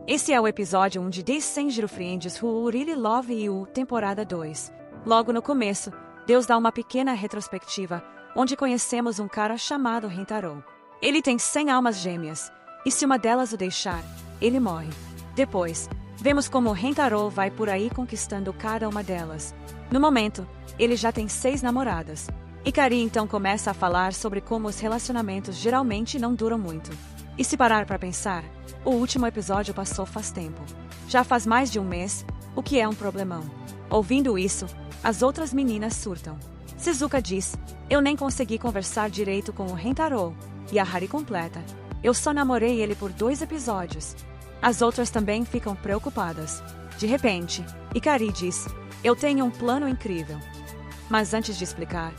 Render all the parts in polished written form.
Esse é o episódio 1 de Descend Girlfriends Who Really Love You, temporada 2. Logo no começo, Deus dá uma pequena retrospectiva, onde conhecemos um cara chamado Rentaro. Ele tem 100 almas gêmeas, e se uma delas o deixar, ele morre. Depois, vemos como Rentaro vai por aí conquistando cada uma delas. No momento, ele já tem 6 namoradas. Ikari então começa a falar sobre como os relacionamentos geralmente não duram muito. E se parar para pensar, o último episódio passou faz tempo. Já faz mais de um mês, o que é um problemão. Ouvindo isso, as outras meninas surtam. Shizuka diz, eu nem consegui conversar direito com o Rentaro. E a Hari completa, eu só namorei ele por 2 episódios. As outras também ficam preocupadas. De repente, Ikari diz, eu tenho um plano incrível. Mas antes de explicar,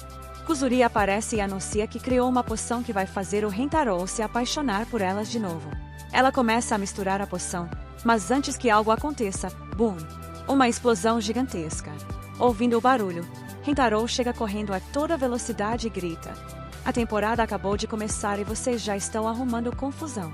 Kuzuri aparece e anuncia que criou uma poção que vai fazer o Rentaro se apaixonar por elas de novo. Ela começa a misturar a poção, mas antes que algo aconteça, boom! Uma explosão gigantesca. Ouvindo o barulho, Rentaro chega correndo a toda velocidade e grita. A temporada acabou de começar e vocês já estão arrumando confusão.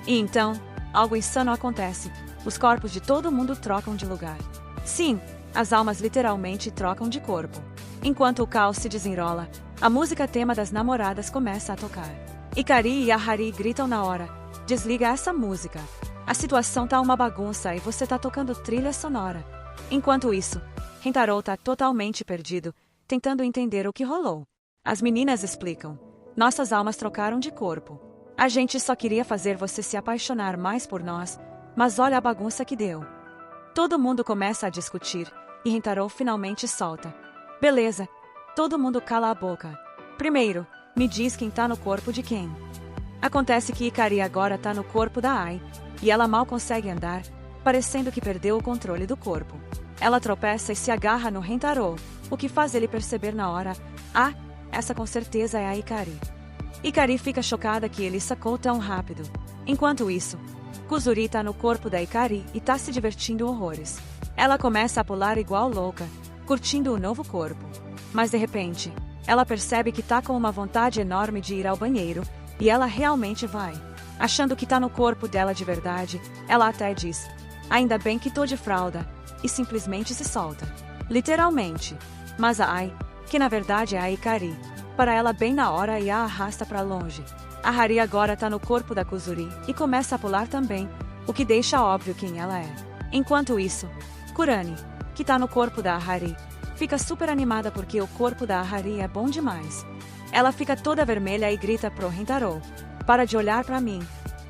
E então, algo insano acontece. Os corpos de todo mundo trocam de lugar. Sim, as almas literalmente trocam de corpo. Enquanto o caos se desenrola, a música tema das namoradas começa a tocar. Ikari e a Hari gritam na hora, desliga essa música. A situação tá uma bagunça e você tá tocando trilha sonora. Enquanto isso, Rentaro tá totalmente perdido, tentando entender o que rolou. As meninas explicam, nossas almas trocaram de corpo. A gente só queria fazer você se apaixonar mais por nós, mas olha a bagunça que deu. Todo mundo começa a discutir, e Rentaro finalmente solta. Beleza, todo mundo cala a boca. Primeiro, me diz quem tá no corpo de quem. Acontece que Ikari agora tá no corpo da Ai, e ela mal consegue andar, parecendo que perdeu o controle do corpo. Ela tropeça e se agarra no Rentaro, o que faz ele perceber na hora, essa com certeza é a Ikari. Ikari fica chocada que ele sacou tão rápido. Enquanto isso, Kuzuri tá no corpo da Ikari e tá se divertindo horrores. Ela começa a pular igual louca, curtindo o novo corpo. Mas de repente, ela percebe que tá com uma vontade enorme de ir ao banheiro, e ela realmente vai. Achando que tá no corpo dela de verdade, ela até diz, ainda bem que tô de fralda, e simplesmente se solta. Literalmente. Mas a Ai, que na verdade é a Ikari, para ela bem na hora e a arrasta para longe. A Hari agora tá no corpo da Kuzuri e começa a pular também, o que deixa óbvio quem ela é. Enquanto isso, Kurani, que tá no corpo da Hari, fica super animada porque o corpo da Hari é bom demais. Ela fica toda vermelha e grita pro Rentaro, para de olhar pra mim.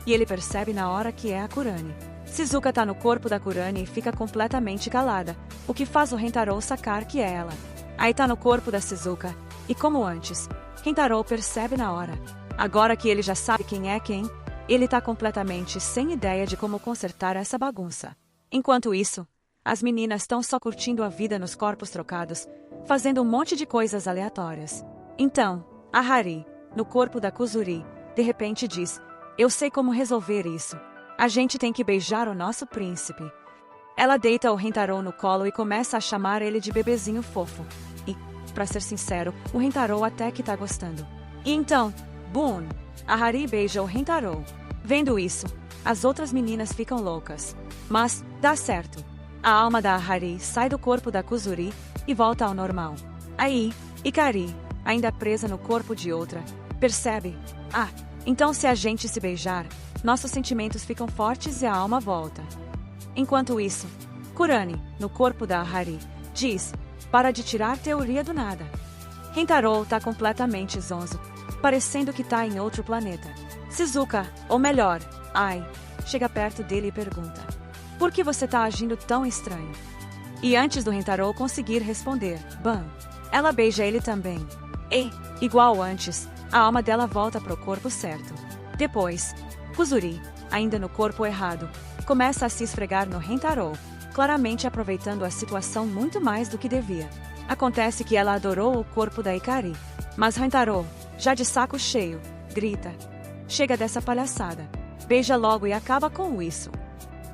E ele percebe na hora que é a Kurani. Shizuka tá no corpo da Kurani e fica completamente calada, o que faz o Rentaro sacar que é ela. Aí tá no corpo da Shizuka, e como antes, Rentaro percebe na hora. Agora que ele já sabe quem é quem, ele tá completamente sem ideia de como consertar essa bagunça. Enquanto isso, as meninas estão só curtindo a vida nos corpos trocados, fazendo um monte de coisas aleatórias. Então, a Hari, no corpo da Kuzuri, de repente diz, eu sei como resolver isso. A gente tem que beijar o nosso príncipe. Ela deita o Rentaro no colo e começa a chamar ele de bebezinho fofo. E, pra ser sincero, o Rentaro até que tá gostando. E então, boom! A Hari beija o Rentaro. Vendo isso, as outras meninas ficam loucas. Mas, dá certo. A alma da Hari sai do corpo da Kuzuri e volta ao normal. Aí, Ikari, ainda presa no corpo de outra, percebe, então se a gente se beijar, nossos sentimentos ficam fortes e a alma volta. Enquanto isso, Kurani, no corpo da Hari, diz, para de tirar teoria do nada. Rentaro tá completamente zonzo, parecendo que tá em outro planeta. Shizuka, ou melhor, Ai, chega perto dele e pergunta, por que você tá agindo tão estranho? E antes do Rentaro conseguir responder, bam, ela beija ele também. E, igual antes, a alma dela volta pro corpo certo. Depois, Kuzuri, ainda no corpo errado, começa a se esfregar no Rentaro, claramente aproveitando a situação muito mais do que devia. Acontece que ela adorou o corpo da Ikari, mas Rentaro, já de saco cheio, grita, chega dessa palhaçada, beija logo e acaba com isso.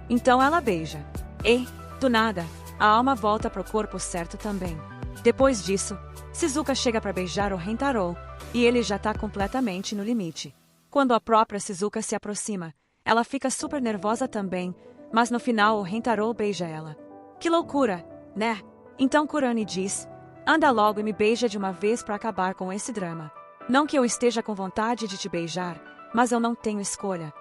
Então ela beija. E, do nada, a alma volta pro corpo certo também. Depois disso, Shizuka chega para beijar o Rentaro, e ele já tá completamente no limite. Quando a própria Shizuka se aproxima, ela fica super nervosa também, mas no final o Rentaro beija ela. Que loucura, né? Então Kurani diz: anda logo e me beija de uma vez para acabar com esse drama. Não que eu esteja com vontade de te beijar, mas eu não tenho escolha.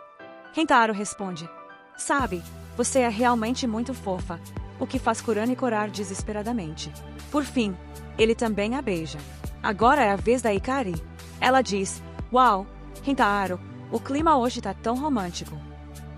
Rentaro responde: sabe, você é realmente muito fofa, o que faz Kurani corar desesperadamente. Por fim, ele também a beija. Agora é a vez da Hikari. Ela diz: uau, Rentaro, o clima hoje tá tão romântico.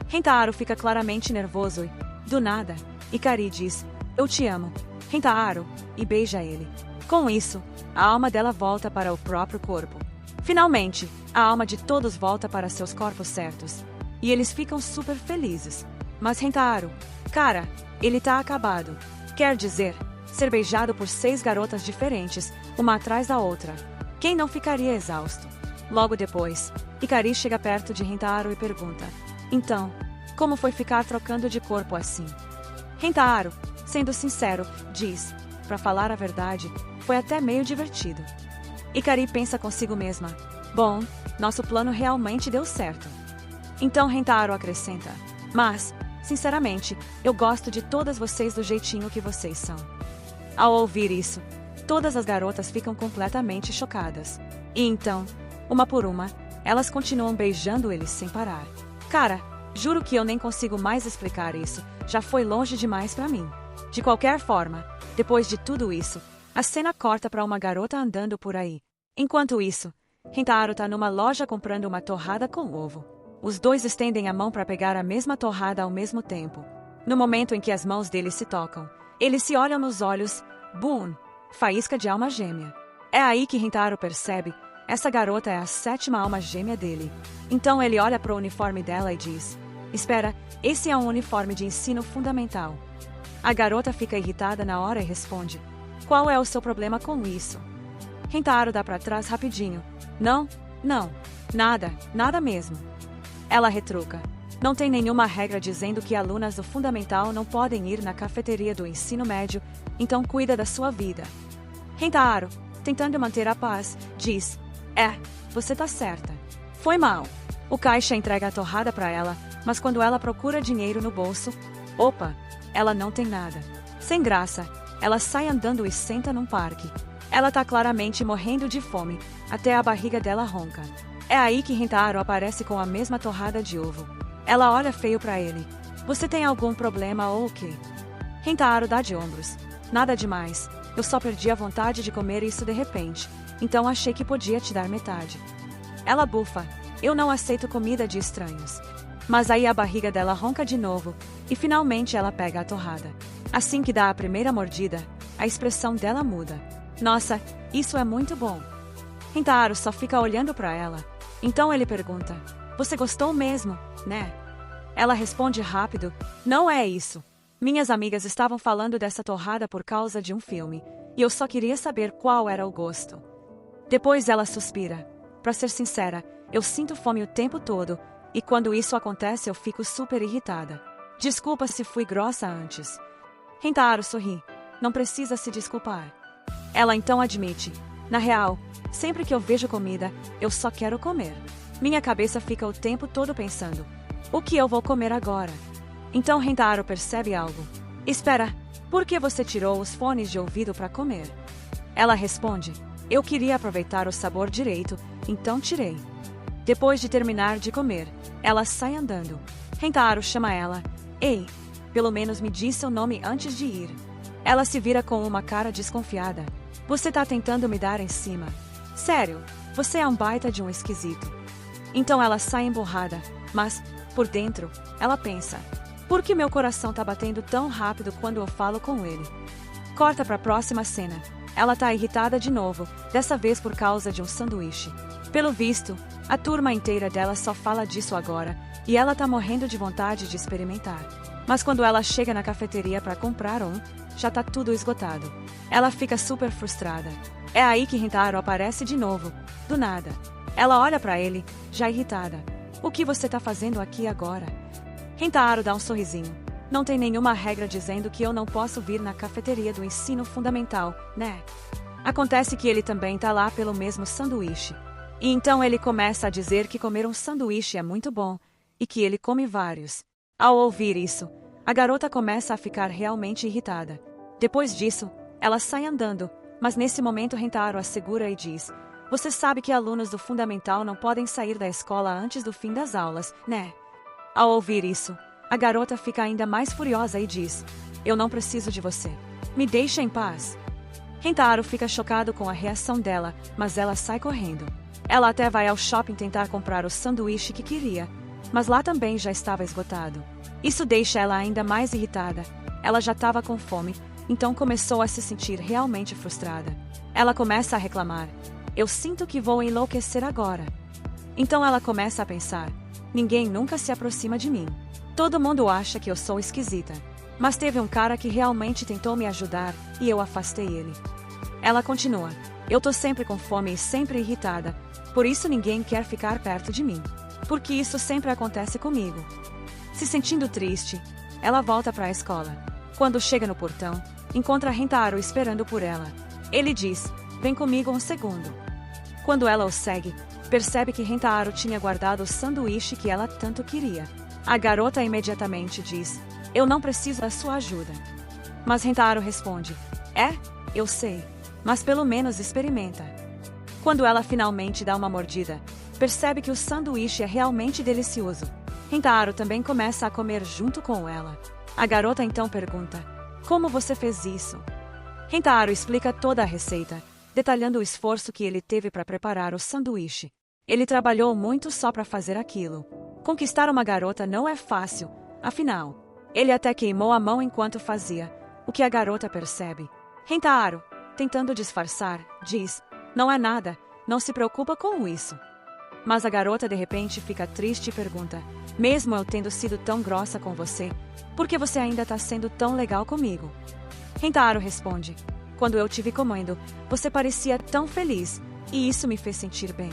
Rentaro fica claramente nervoso e, do nada, Hikari diz: eu te amo, Rentaro, e beija ele. Com isso, a alma dela volta para o próprio corpo. Finalmente, a alma de todos volta para seus corpos certos. E eles ficam super felizes. Mas Rentaro, cara, ele tá acabado. Quer dizer, ser beijado por 6 garotas diferentes, uma atrás da outra. Quem não ficaria exausto? Logo depois, Hikari chega perto de Rentaro e pergunta: então, como foi ficar trocando de corpo assim? Rentaro, sendo sincero, diz: pra falar a verdade, foi até meio divertido. Hikari pensa consigo mesma: bom, nosso plano realmente deu certo. Então Rentaro acrescenta: mas, sinceramente, eu gosto de todas vocês do jeitinho que vocês são. Ao ouvir isso, todas as garotas ficam completamente chocadas. E então, uma por uma, elas continuam beijando eles sem parar. Cara, juro que eu nem consigo mais explicar isso, já foi longe demais pra mim. De qualquer forma, depois de tudo isso, a cena corta para uma garota andando por aí. Enquanto isso, Rentaro tá numa loja comprando uma torrada com ovo. Os dois estendem a mão para pegar a mesma torrada ao mesmo tempo. No momento em que as mãos deles se tocam, eles se olham nos olhos. Boom! Faísca de alma gêmea. É aí que Rentaro percebe: essa garota é a 7ª alma gêmea dele. Então ele olha pro uniforme dela e diz: espera, esse é um uniforme de ensino fundamental. A garota fica irritada na hora e responde: qual é o seu problema com isso? Rentaro dá pra trás rapidinho: não, nada mesmo. Ela retruca: não tem nenhuma regra dizendo que alunas do fundamental não podem ir na cafeteria do ensino médio, então cuida da sua vida. Rentaro, tentando manter a paz, diz: você tá certa. Foi mal. O caixa entrega a torrada pra ela, mas quando ela procura dinheiro no bolso, opa, ela não tem nada. Sem graça, ela sai andando e senta num parque. Ela tá claramente morrendo de fome, até a barriga dela ronca. É aí que Rentaro aparece com a mesma torrada de ovo. Ela olha feio pra ele: você tem algum problema ou o quê? Rentaro dá de ombros: nada demais, eu só perdi a vontade de comer isso de repente, então achei que podia te dar metade. Ela bufa: eu não aceito comida de estranhos. Mas aí a barriga dela ronca de novo, e finalmente ela pega a torrada. Assim que dá a primeira mordida, a expressão dela muda. Nossa, isso é muito bom. Rentaro só fica olhando pra ela. Então ele pergunta: você gostou mesmo, né? Ela responde rápido: não é isso. Minhas amigas estavam falando dessa torrada por causa de um filme, e eu só queria saber qual era o gosto. Depois ela suspira: pra ser sincera, eu sinto fome o tempo todo, e quando isso acontece eu fico super irritada. Desculpa se fui grossa antes. Rentaro sorri: não precisa se desculpar. Ela então admite: na real, sempre que eu vejo comida, eu só quero comer. Minha cabeça fica o tempo todo pensando: o que eu vou comer agora? Então Rentaro percebe algo. Espera, por que você tirou os fones de ouvido para comer? Ela responde: eu queria aproveitar o sabor direito, então tirei. Depois de terminar de comer, ela sai andando. Rentaro chama ela: ei, pelo menos me diz seu nome antes de ir. Ela se vira com uma cara desconfiada: você tá tentando me dar em cima. Sério, você é um baita de um esquisito. Então ela sai emburrada, mas, por dentro, ela pensa: por que meu coração tá batendo tão rápido quando eu falo com ele? Corta pra próxima cena. Ela tá irritada de novo, dessa vez por causa de um sanduíche. Pelo visto, a turma inteira dela só fala disso agora, e ela tá morrendo de vontade de experimentar. Mas quando ela chega na cafeteria para comprar já tá tudo esgotado. Ela fica super frustrada. É aí que Rentaro aparece de novo, do nada. Ela olha para ele, já irritada: o que você tá fazendo aqui agora? Rentaro dá um sorrisinho: não tem nenhuma regra dizendo que eu não posso vir na cafeteria do ensino fundamental, né? Acontece que ele também tá lá pelo mesmo sanduíche. E então ele começa a dizer que comer um sanduíche é muito bom, e que ele come vários. Ao ouvir isso, a garota começa a ficar realmente irritada. Depois disso, ela sai andando, mas nesse momento Rentaro a segura e diz: "Você sabe que alunos do fundamental não podem sair da escola antes do fim das aulas, né?" Ao ouvir isso, a garota fica ainda mais furiosa e diz: "Eu não preciso de você. Me deixa em paz." Rentaro fica chocado com a reação dela, mas ela sai correndo. Ela até vai ao shopping tentar comprar o sanduíche que queria, mas lá também já estava esgotado. Isso deixa ela ainda mais irritada. Ela já estava com fome, então começou a se sentir realmente frustrada. Ela começa a reclamar: "Eu sinto que vou enlouquecer agora." Então ela começa a pensar: "Ninguém nunca se aproxima de mim. Todo mundo acha que eu sou esquisita. Mas teve um cara que realmente tentou me ajudar e eu afastei ele." Ela continua: "Eu tô sempre com fome e sempre irritada, por isso ninguém quer ficar perto de mim. Porque isso sempre acontece comigo." Se sentindo triste, ela volta para a escola. Quando chega no portão, encontra Rentaro esperando por ela. Ele diz: "Vem comigo um segundo." Quando ela o segue, percebe que Rentaro tinha guardado o sanduíche que ela tanto queria. A garota imediatamente diz: "Eu não preciso da sua ajuda." Mas Rentaro responde: "É, eu sei, mas pelo menos experimenta." Quando ela finalmente dá uma mordida, percebe que o sanduíche é realmente delicioso. Rentaro também começa a comer junto com ela. A garota então pergunta: "Como você fez isso?" Rentaro explica toda a receita, detalhando o esforço que ele teve para preparar o sanduíche. Ele trabalhou muito só para fazer aquilo. Conquistar uma garota não é fácil, afinal. Ele até queimou a mão enquanto fazia, o que a garota percebe. Rentaro, tentando disfarçar, diz: "Não é nada, não se preocupa com isso." Mas a garota de repente fica triste e pergunta: "Mesmo eu tendo sido tão grossa com você, por que você ainda está sendo tão legal comigo?" Rentaro responde: "Quando eu te vi comendo, você parecia tão feliz, e isso me fez sentir bem.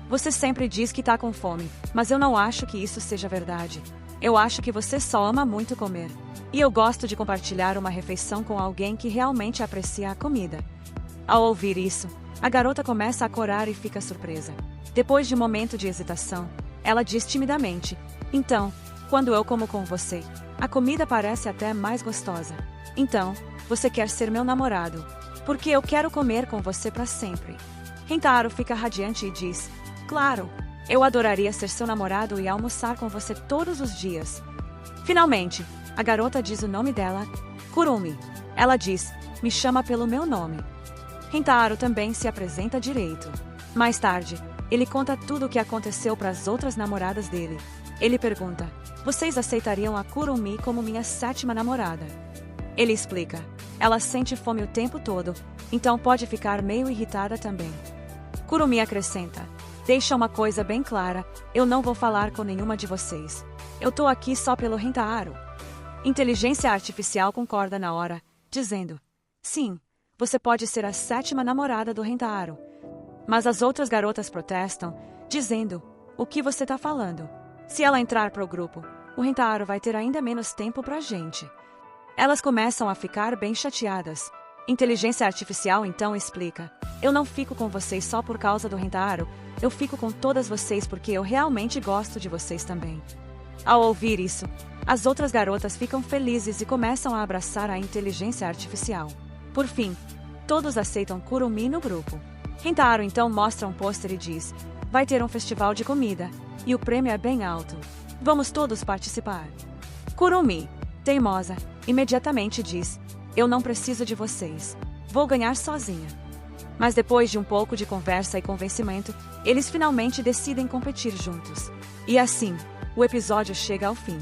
Você sempre diz que está com fome, mas eu não acho que isso seja verdade. Eu acho que você só ama muito comer. E eu gosto de compartilhar uma refeição com alguém que realmente aprecia a comida." Ao ouvir isso, a garota começa a corar e fica surpresa. Depois de um momento de hesitação, ela diz timidamente: "Então, quando eu como com você, a comida parece até mais gostosa. Então, você quer ser meu namorado? Porque eu quero comer com você para sempre." Rentaro fica radiante e diz: "Claro, eu adoraria ser seu namorado e almoçar com você todos os dias." Finalmente, a garota diz o nome dela: Kurumi. Ela diz: "Me chama pelo meu nome." Rentaro também se apresenta direito. Mais tarde, ele conta tudo o que aconteceu para as outras namoradas dele. Ele pergunta: "Vocês aceitariam a Kurumi como minha 7ª namorada?" Ele explica: "Ela sente fome o tempo todo, então pode ficar meio irritada também." Kurumi acrescenta: "Deixa uma coisa bem clara, eu não vou falar com nenhuma de vocês. Eu tô aqui só pelo Rentaro." Inteligência artificial concorda na hora, dizendo: "Sim, você pode ser a 7ª namorada do Rentaro." Mas as outras garotas protestam, dizendo: "O que você tá falando? Se ela entrar pro grupo, o Rentaro vai ter ainda menos tempo pra gente." Elas começam a ficar bem chateadas. Inteligência artificial então explica: "Eu não fico com vocês só por causa do Rentaro, eu fico com todas vocês porque eu realmente gosto de vocês também." Ao ouvir isso, as outras garotas ficam felizes e começam a abraçar a inteligência artificial. Por fim, todos aceitam Kurumi no grupo. Rentaro então mostra um pôster e diz: "Vai ter um festival de comida, e o prêmio é bem alto. Vamos todos participar." Kurumi, teimosa, imediatamente diz: "Eu não preciso de vocês. Vou ganhar sozinha." Mas depois de um pouco de conversa e convencimento, eles finalmente decidem competir juntos. E assim, o episódio chega ao fim.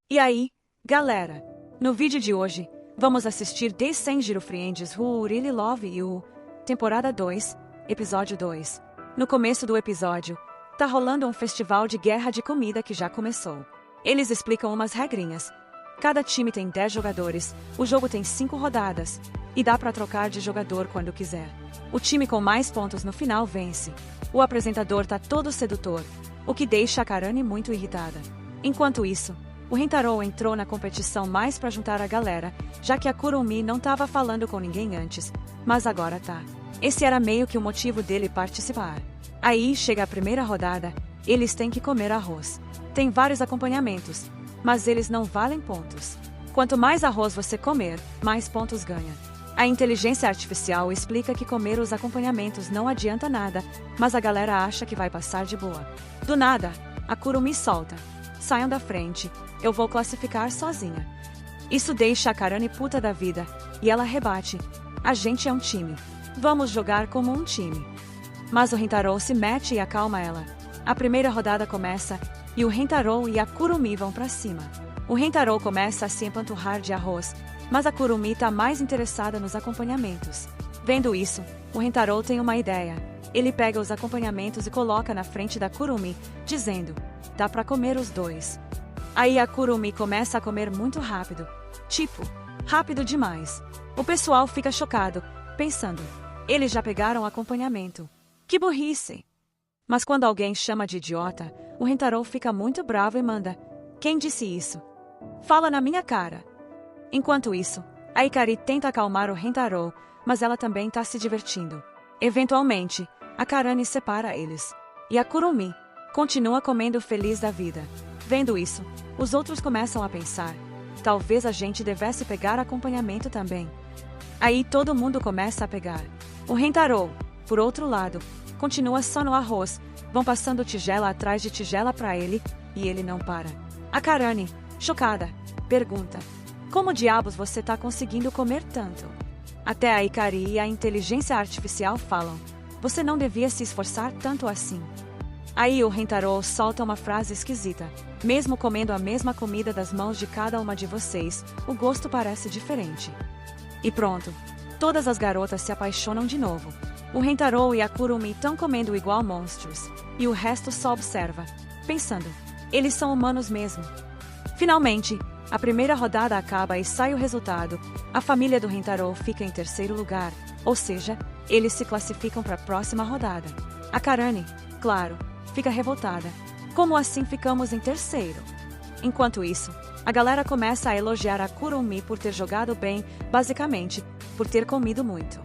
E aí, galera? No vídeo de hoje, vamos assistir Dessenjiro Friends Who Really Love You, temporada 2, episódio 2. No começo do episódio, tá rolando um festival de guerra de comida que já começou. Eles explicam umas regrinhas. Cada time tem 10 jogadores, o jogo tem 5 rodadas, e dá pra trocar de jogador quando quiser. O time com mais pontos no final vence. O apresentador tá todo sedutor, o que deixa a Karane muito irritada. Enquanto isso, o Rentaro entrou na competição mais pra juntar a galera, já que a Kurumi não tava falando com ninguém antes, mas agora tá. Esse era meio que o motivo dele participar. Aí chega a primeira rodada, eles têm que comer arroz. Tem vários acompanhamentos. mas eles não valem pontos. Quanto mais arroz você comer, mais pontos ganha. A inteligência artificial explica que comer os acompanhamentos não adianta nada, mas a galera acha que vai passar de boa. Do nada, a Kurumi solta. Saiam da frente, eu vou classificar sozinha. Isso deixa a Karane puta da vida, e ela rebate. A gente é um time. Vamos jogar como um time. Mas o Rintaro se mete e acalma ela. A primeira rodada começa, e o Rintaro e a Kurumi vão pra cima. O Rintaro começa a se empanturrar de arroz, mas a Kurumi tá mais interessada nos acompanhamentos. Vendo isso, o Rintaro tem uma ideia. Ele pega os acompanhamentos e coloca na frente da Kurumi, dizendo: dá pra comer os dois. Aí a Kurumi começa a comer muito rápido. Tipo, rápido demais. O pessoal fica chocado, pensando: eles já pegaram acompanhamento. Que burrice! Mas quando alguém chama de idiota, o Rintaro fica muito bravo e manda: quem disse isso? Fala na minha cara. Enquanto isso, a Hikari tenta acalmar o Rintaro, mas ela também tá se divertindo. Eventualmente, a Karane separa eles. E a Kurumi continua comendo feliz da vida. Vendo isso, os outros começam a pensar: talvez a gente devesse pegar acompanhamento também. Aí todo mundo começa a pegar. O Rintaro, por outro lado, continua só no arroz. Vão passando tigela atrás de tigela pra ele, e ele não para. A Karane, chocada, pergunta: como diabos você tá conseguindo comer tanto? Até a Hikari e a inteligência artificial falam: você não devia se esforçar tanto assim. Aí o Rintaro solta uma frase esquisita: mesmo comendo a mesma comida das mãos de cada uma de vocês, o gosto parece diferente. E pronto, todas as garotas se apaixonam de novo. O Rintaro e a Kurumi estão comendo igual monstros, e o resto só observa, pensando: eles são humanos mesmo. Finalmente, a primeira rodada acaba e sai o resultado. A família do Rintaro fica em terceiro lugar, ou seja, eles se classificam para a próxima rodada. A Karane, claro, fica revoltada. Como assim ficamos em terceiro? Enquanto isso, a galera começa a elogiar a Kurumi por ter jogado bem, basicamente, por ter comido muito.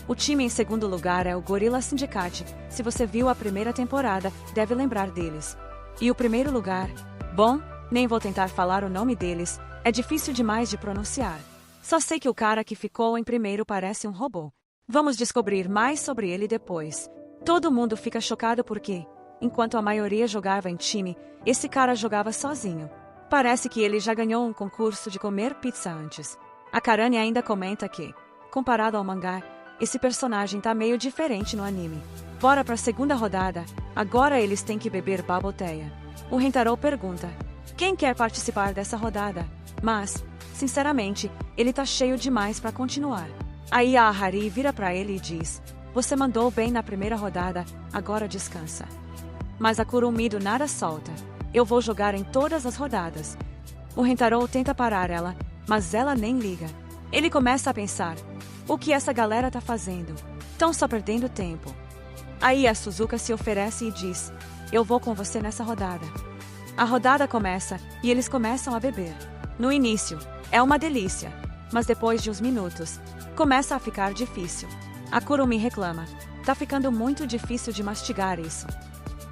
O time em segundo lugar é o Gorilla Syndicate. Se você viu a primeira temporada, deve lembrar deles. E o primeiro lugar? Bom, nem vou tentar falar o nome deles, é difícil demais de pronunciar. Só sei que o cara que ficou em primeiro parece um robô. Vamos descobrir mais sobre ele depois. Todo mundo fica chocado porque, enquanto a maioria jogava em time, esse cara jogava sozinho. Parece que ele já ganhou um concurso de comer pizza antes. A Karane ainda comenta que, comparado ao mangá, esse personagem tá meio diferente no anime. Bora pra segunda rodada, agora eles têm que beber baboteia. O Rintaro pergunta: quem quer participar dessa rodada? Mas, sinceramente, ele tá cheio demais pra continuar. Aí a Ahari vira pra ele e diz: você mandou bem na primeira rodada, agora descansa. Mas a Kurumi do nada solta: eu vou jogar em todas as rodadas. O Rintaro tenta parar ela, mas ela nem liga. Ele começa a pensar: o que essa galera tá fazendo? Tão só perdendo tempo. Aí a Suzuka se oferece e diz: eu vou com você nessa rodada. A rodada começa, e eles começam a beber. No início, é uma delícia, mas depois de uns minutos, começa a ficar difícil. A Kurumi reclama: tá ficando muito difícil de mastigar isso.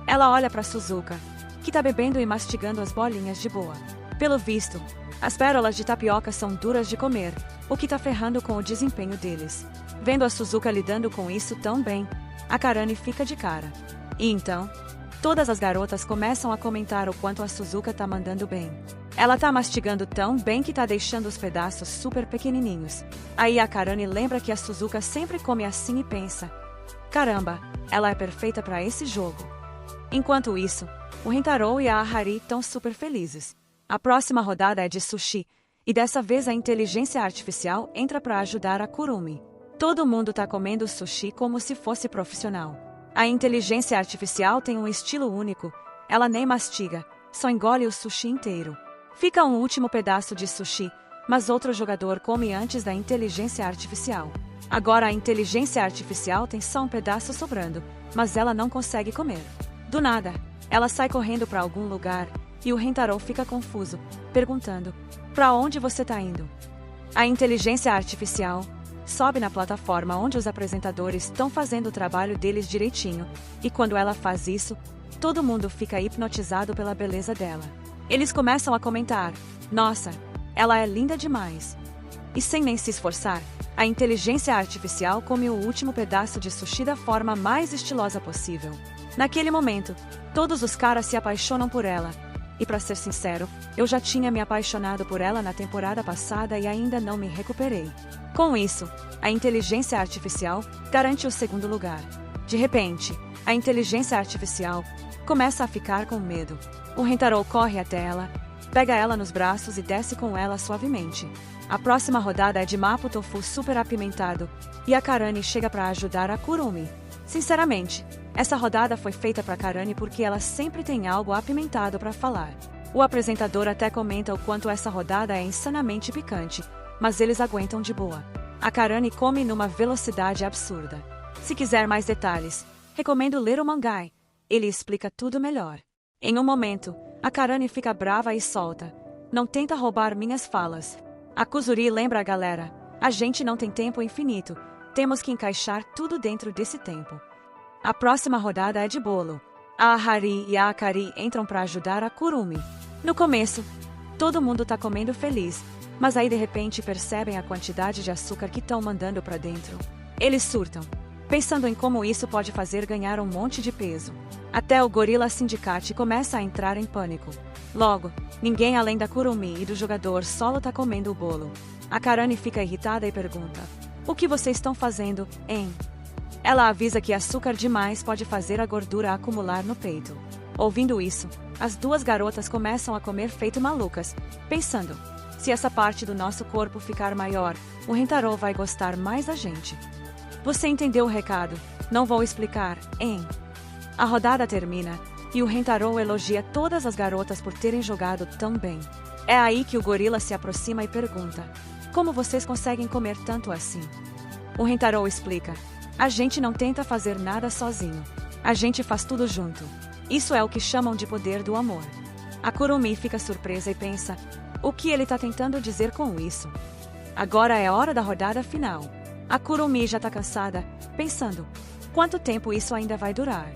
Ela olha pra Suzuka, que tá bebendo e mastigando as bolinhas de boa. Pelo visto, as pérolas de tapioca são duras de comer, o que tá ferrando com o desempenho deles. Vendo a Suzuka lidando com isso tão bem, a Karane fica de cara. E então, todas as garotas começam a comentar o quanto a Suzuka tá mandando bem. Ela tá mastigando tão bem que tá deixando os pedaços super pequenininhos. Aí a Karane lembra que a Suzuka sempre come assim e pensa: caramba, ela é perfeita pra esse jogo. Enquanto isso, o Rintaro e a Ahari estão super felizes. A próxima rodada é de sushi, e dessa vez a inteligência artificial entra pra ajudar a Kurumi. Todo mundo tá comendo sushi como se fosse profissional. A inteligência artificial tem um estilo único, ela nem mastiga, só engole o sushi inteiro. Fica um último pedaço de sushi, mas outro jogador come antes da inteligência artificial. Agora a inteligência artificial tem só um pedaço sobrando, mas ela não consegue comer. Do nada, ela sai correndo para algum lugar, e o Rintaro fica confuso, perguntando: para onde você tá indo? A inteligência artificial sobe na plataforma onde os apresentadores estão fazendo o trabalho deles direitinho, e quando ela faz isso, todo mundo fica hipnotizado pela beleza dela. Eles começam a comentar: nossa, ela é linda demais. E sem nem se esforçar, a inteligência artificial come o último pedaço de sushi da forma mais estilosa possível. Naquele momento, todos os caras se apaixonam por ela. E pra ser sincero, eu já tinha me apaixonado por ela na temporada passada e ainda não me recuperei. Com isso, a inteligência artificial garante o segundo lugar. De repente, a inteligência artificial começa a ficar com medo. O Rentaro corre até ela, pega ela nos braços e desce com ela suavemente. A próxima rodada é de Mapo Tofu super apimentado, e a Karani chega para ajudar a Kurumi. Sinceramente, essa rodada foi feita para Karani porque ela sempre tem algo apimentado para falar. O apresentador até comenta o quanto essa rodada é insanamente picante, mas eles aguentam de boa. A Karani come numa velocidade absurda. Se quiser mais detalhes, recomendo ler o mangá. Ele explica tudo melhor. Em um momento, a Karani fica brava e solta: não tenta roubar minhas falas. A Kuzuri lembra a galera: a gente não tem tempo infinito, temos que encaixar tudo dentro desse tempo. A próxima rodada é de bolo. A Ahari e a Akari entram para ajudar a Kurumi. No começo, todo mundo tá comendo feliz, mas aí de repente percebem a quantidade de açúcar que estão mandando para dentro. Eles surtam, pensando em como isso pode fazer ganhar um monte de peso. Até o Gorilla Syndicate começa a entrar em pânico. Logo, ninguém além da Kurumi e do jogador solo tá comendo o bolo. A Karani fica irritada e pergunta: o que vocês estão fazendo, hein? Ela avisa que açúcar demais pode fazer a gordura acumular no peito. Ouvindo isso, as duas garotas começam a comer feito malucas, pensando: se essa parte do nosso corpo ficar maior, o Rentaro vai gostar mais da gente. Você entendeu o recado? Não vou explicar, hein? A rodada termina, e o Rentaro elogia todas as garotas por terem jogado tão bem. É aí que o gorila se aproxima e pergunta: como vocês conseguem comer tanto assim? O Rentaro explica: a gente não tenta fazer nada sozinho. A gente faz tudo junto. Isso é o que chamam de poder do amor. A Kurumi fica surpresa e pensa: o que ele tá tentando dizer com isso? Agora é hora da rodada final. A Kurumi já tá cansada, pensando: quanto tempo isso ainda vai durar?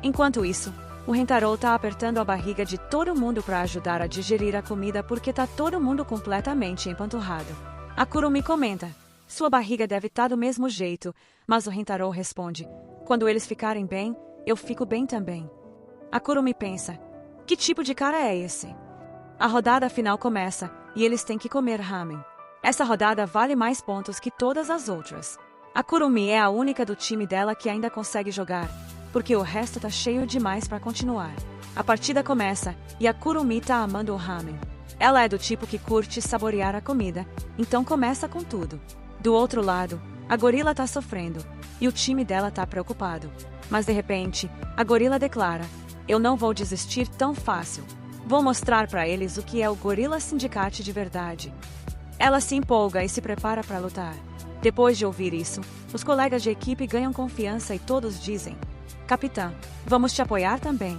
Enquanto isso, o Rentaro tá apertando a barriga de todo mundo para ajudar a digerir a comida porque tá todo mundo completamente empanturrado. A Kurumi comenta: sua barriga deve estar do mesmo jeito, mas o Rentaro responde: quando eles ficarem bem, eu fico bem também. A Kurumi pensa: que tipo de cara é esse? A rodada final começa, e eles têm que comer ramen. Essa rodada vale mais pontos que todas as outras. A Kurumi é a única do time dela que ainda consegue jogar, porque o resto tá cheio demais para continuar. A partida começa, e a Kurumi tá amando o ramen. Ela é do tipo que curte saborear a comida, então começa com tudo. Do outro lado, a gorila tá sofrendo, e o time dela tá preocupado. Mas de repente, a gorila declara: eu não vou desistir tão fácil. Vou mostrar para eles o que é o Gorilla Syndicate de verdade. Ela se empolga e se prepara para lutar. Depois de ouvir isso, os colegas de equipe ganham confiança e todos dizem: capitã, vamos te apoiar também.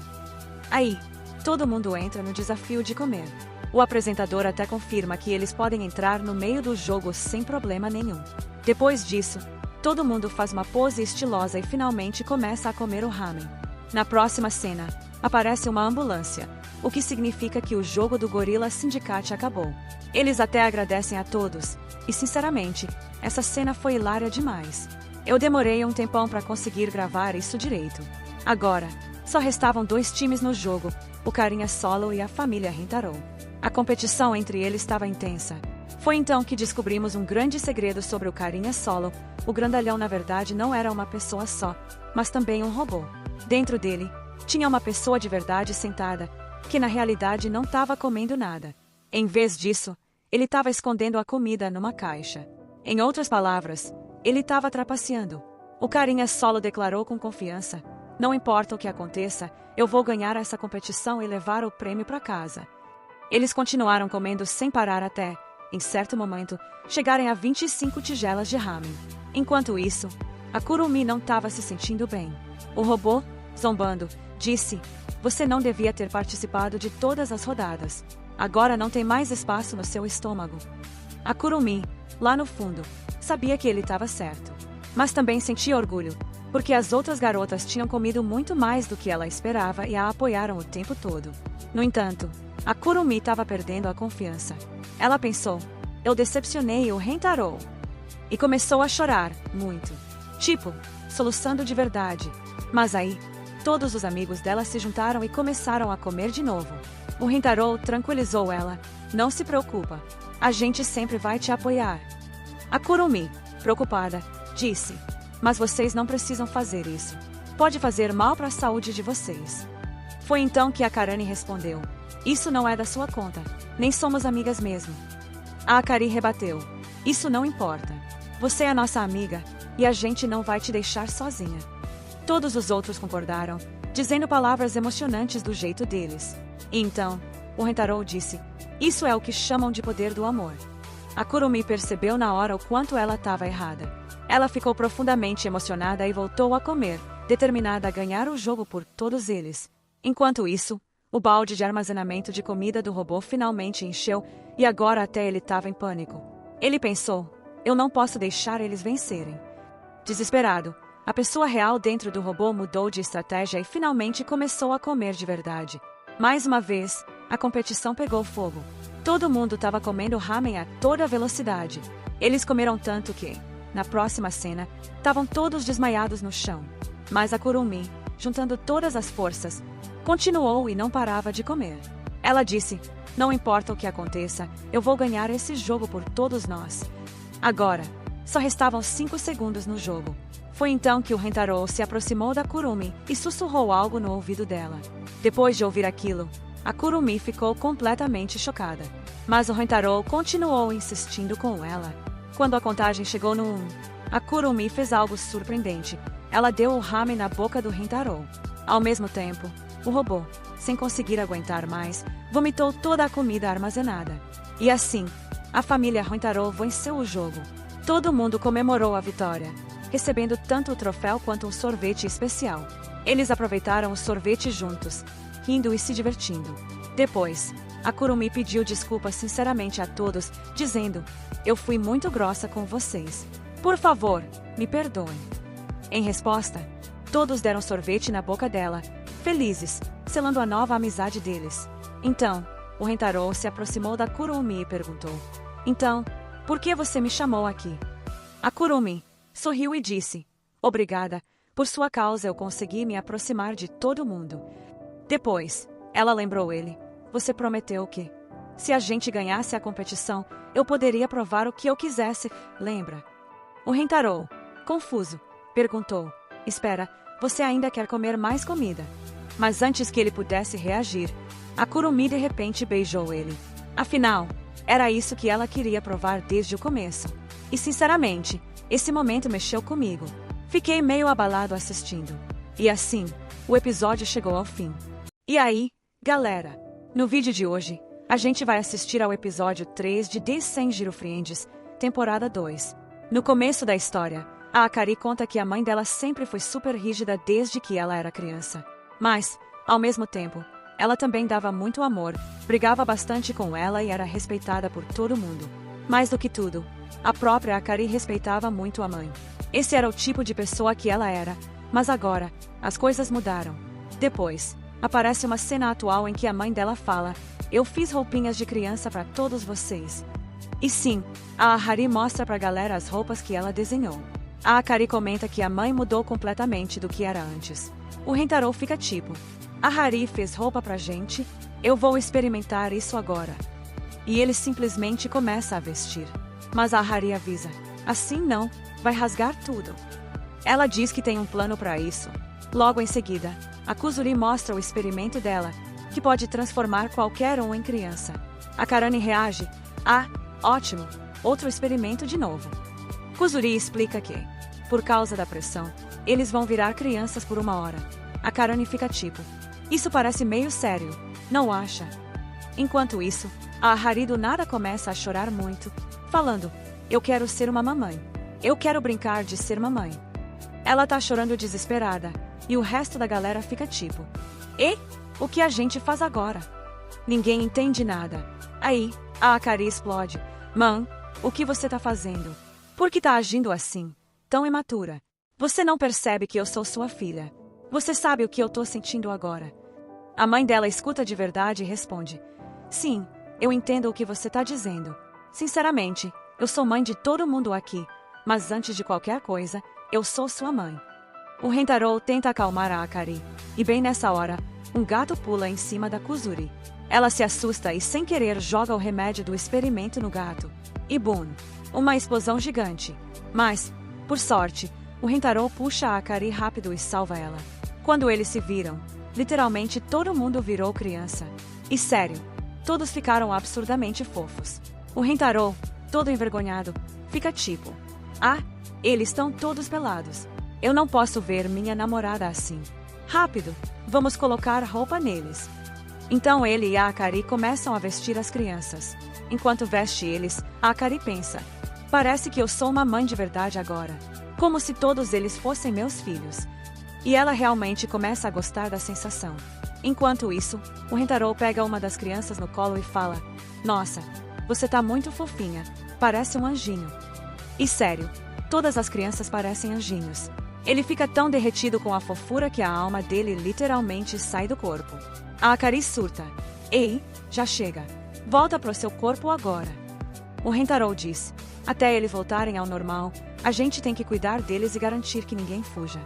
Aí, todo mundo entra no desafio de comer. O apresentador até confirma que eles podem entrar no meio do jogo sem problema nenhum. Depois disso, todo mundo faz uma pose estilosa e finalmente começa a comer o ramen. Na próxima cena, aparece uma ambulância, o que significa que o jogo do Gorilla Syndicate acabou. Eles até agradecem a todos, e sinceramente, essa cena foi hilária demais. Eu demorei um tempão para conseguir gravar isso direito. Agora, só restavam 2 times no jogo, o Carinha Solo e a família Rentaro. A competição entre eles estava intensa. Foi então que descobrimos um grande segredo sobre o Carinha Solo. O grandalhão na verdade não era uma pessoa só, mas também um robô. Dentro dele, tinha uma pessoa de verdade sentada, que na realidade não estava comendo nada. Em vez disso, ele estava escondendo a comida numa caixa. Em outras palavras, ele estava trapaceando. O Carinha Solo declarou com confiança: não importa o que aconteça, eu vou ganhar essa competição e levar o prêmio para casa. Eles continuaram comendo sem parar até, em certo momento, chegarem a 25 tigelas de ramen. Enquanto isso, a Kurumi não estava se sentindo bem. O robô, zombando, disse: você não devia ter participado de todas as rodadas. Agora não tem mais espaço no seu estômago. A Kurumi, lá no fundo, sabia que ele estava certo. Mas também sentia orgulho, porque as outras garotas tinham comido muito mais do que ela esperava e a apoiaram o tempo todo. No entanto, A Kurumi estava perdendo a confiança. Ela pensou, eu decepcionei o Rentaro. E começou a chorar, muito. Tipo, soluçando de verdade. Mas aí, todos os amigos dela se juntaram e começaram a comer de novo. O Rentaro tranquilizou ela. Não se preocupa. A gente sempre vai te apoiar. A Kurumi, preocupada, disse, mas vocês não precisam fazer isso. Pode fazer mal para a saúde de vocês. Foi então que a Karani respondeu, isso não é da sua conta. Nem somos amigas mesmo. A Akari rebateu, isso não importa. Você é nossa amiga, e a gente não vai te deixar sozinha. Todos os outros concordaram, dizendo palavras emocionantes do jeito deles. E então, o Rentaro disse, isso é o que chamam de poder do amor. A Kurumi percebeu na hora o quanto ela estava errada. Ela ficou profundamente emocionada e voltou a comer, determinada a ganhar o jogo por todos eles. Enquanto isso, o balde de armazenamento de comida do robô finalmente encheu e agora até ele estava em pânico. Ele pensou, eu não posso deixar eles vencerem. Desesperado, a pessoa real dentro do robô mudou de estratégia e finalmente começou a comer de verdade. Mais uma vez, a competição pegou fogo. Todo mundo estava comendo ramen a toda velocidade. Eles comeram tanto que, na próxima cena, estavam todos desmaiados no chão. Mas a Kurumi, juntando todas as forças, continuou e não parava de comer. Ela disse, não importa o que aconteça, eu vou ganhar esse jogo por todos nós. Agora, só restavam 5 segundos no jogo. Foi então que o Rentaro se aproximou da Kurumi e sussurrou algo no ouvido dela. Depois de ouvir aquilo, a Kurumi ficou completamente chocada. Mas o Rentaro continuou insistindo com ela. Quando a contagem chegou no 1, a Kurumi fez algo surpreendente. Ela deu o ramen na boca do Rentaro. Ao mesmo tempo, o robô, sem conseguir aguentar mais, vomitou toda a comida armazenada. E assim, a família Rentaro venceu o jogo. Todo mundo comemorou a vitória, recebendo tanto o troféu quanto um sorvete especial. Eles aproveitaram o sorvete juntos, rindo e se divertindo. Depois, a Kurumi pediu desculpas sinceramente a todos, dizendo, eu fui muito grossa com vocês. Por favor, me perdoem. Em resposta, todos deram sorvete na boca dela, felizes, selando a nova amizade deles. Então, o Rentaro se aproximou da Kurumi e perguntou, então, por que você me chamou aqui? A Kurumi sorriu e disse, obrigada, por sua causa eu consegui me aproximar de todo mundo. Depois, ela lembrou ele, você prometeu que, se a gente ganhasse a competição, eu poderia provar o que eu quisesse, lembra? O Rentaro, confuso, perguntou, espera, você ainda quer comer mais comida? Mas antes que ele pudesse reagir, a Kurumi de repente beijou ele. Afinal, era isso que ela queria provar desde o começo. E sinceramente, esse momento mexeu comigo. Fiquei meio abalado assistindo. E assim, o episódio chegou ao fim. E aí, galera? No vídeo de hoje, a gente vai assistir ao episódio 3 de Dessenjiro Friends, temporada 2. No começo da história, a Akari conta que a mãe dela sempre foi super rígida desde que ela era criança. Mas, ao mesmo tempo, ela também dava muito amor, brigava bastante com ela e era respeitada por todo mundo. Mais do que tudo, a própria Akari respeitava muito a mãe. Esse era o tipo de pessoa que ela era, mas agora, as coisas mudaram. Depois, aparece uma cena atual em que a mãe dela fala, eu fiz roupinhas de criança para todos vocês. E sim, a Ahari mostra pra galera as roupas que ela desenhou. A Akari comenta que a mãe mudou completamente do que era antes. O Rentaro fica tipo, a Ahari fez roupa pra gente, eu vou experimentar isso agora. E ele simplesmente começa a vestir. Mas a Ahari avisa, assim não, vai rasgar tudo. Ela diz que tem um plano para isso. Logo em seguida, a Kuzuri mostra o experimento dela, que pode transformar qualquer um em criança. A Karani reage, ótimo, outro experimento de novo. Kuzuri explica que, por causa da pressão, eles vão virar crianças por 1 hora. A Karani fica tipo, isso parece meio sério, não acha? Enquanto isso, a Ahari do nada começa a chorar muito, falando, eu quero ser uma mamãe. Eu quero brincar de ser mamãe. Ela tá chorando desesperada, e o resto da galera fica tipo, e? O que a gente faz agora? Ninguém entende nada. Aí, a Akari explode. Mãe, o que você tá fazendo? Por que tá agindo assim? Tão imatura. Você não percebe que eu sou sua filha. Você sabe o que eu tô sentindo agora. A mãe dela escuta de verdade e responde. Sim, eu entendo o que você tá dizendo. Sinceramente, eu sou mãe de todo mundo aqui, mas antes de qualquer coisa, eu sou sua mãe. O Rentaro tenta acalmar a Akari, e bem nessa hora, um gato pula em cima da Kuzuri. Ela se assusta e sem querer joga o remédio do experimento no gato. E boom! Uma explosão gigante. Mas, por sorte, o Rentaro puxa a Akari rápido e salva ela. Quando eles se viram, literalmente todo mundo virou criança. E sério, todos ficaram absurdamente fofos. O Rentaro, todo envergonhado, fica tipo: ah, eles estão todos pelados. Eu não posso ver minha namorada assim. Rápido, vamos colocar roupa neles. Então ele e a Akari começam a vestir as crianças. Enquanto veste eles, a Akari pensa: parece que eu sou uma mãe de verdade agora. Como se todos eles fossem meus filhos. E ela realmente começa a gostar da sensação. Enquanto isso, o Rentaro pega uma das crianças no colo e fala: nossa, você tá muito fofinha, parece um anjinho. E sério, todas as crianças parecem anjinhos. Ele fica tão derretido com a fofura que a alma dele literalmente sai do corpo. A Akari surta: ei, já chega. Volta pro seu corpo agora. O Rentaro diz: até eles voltarem ao normal, a gente tem que cuidar deles e garantir que ninguém fuja.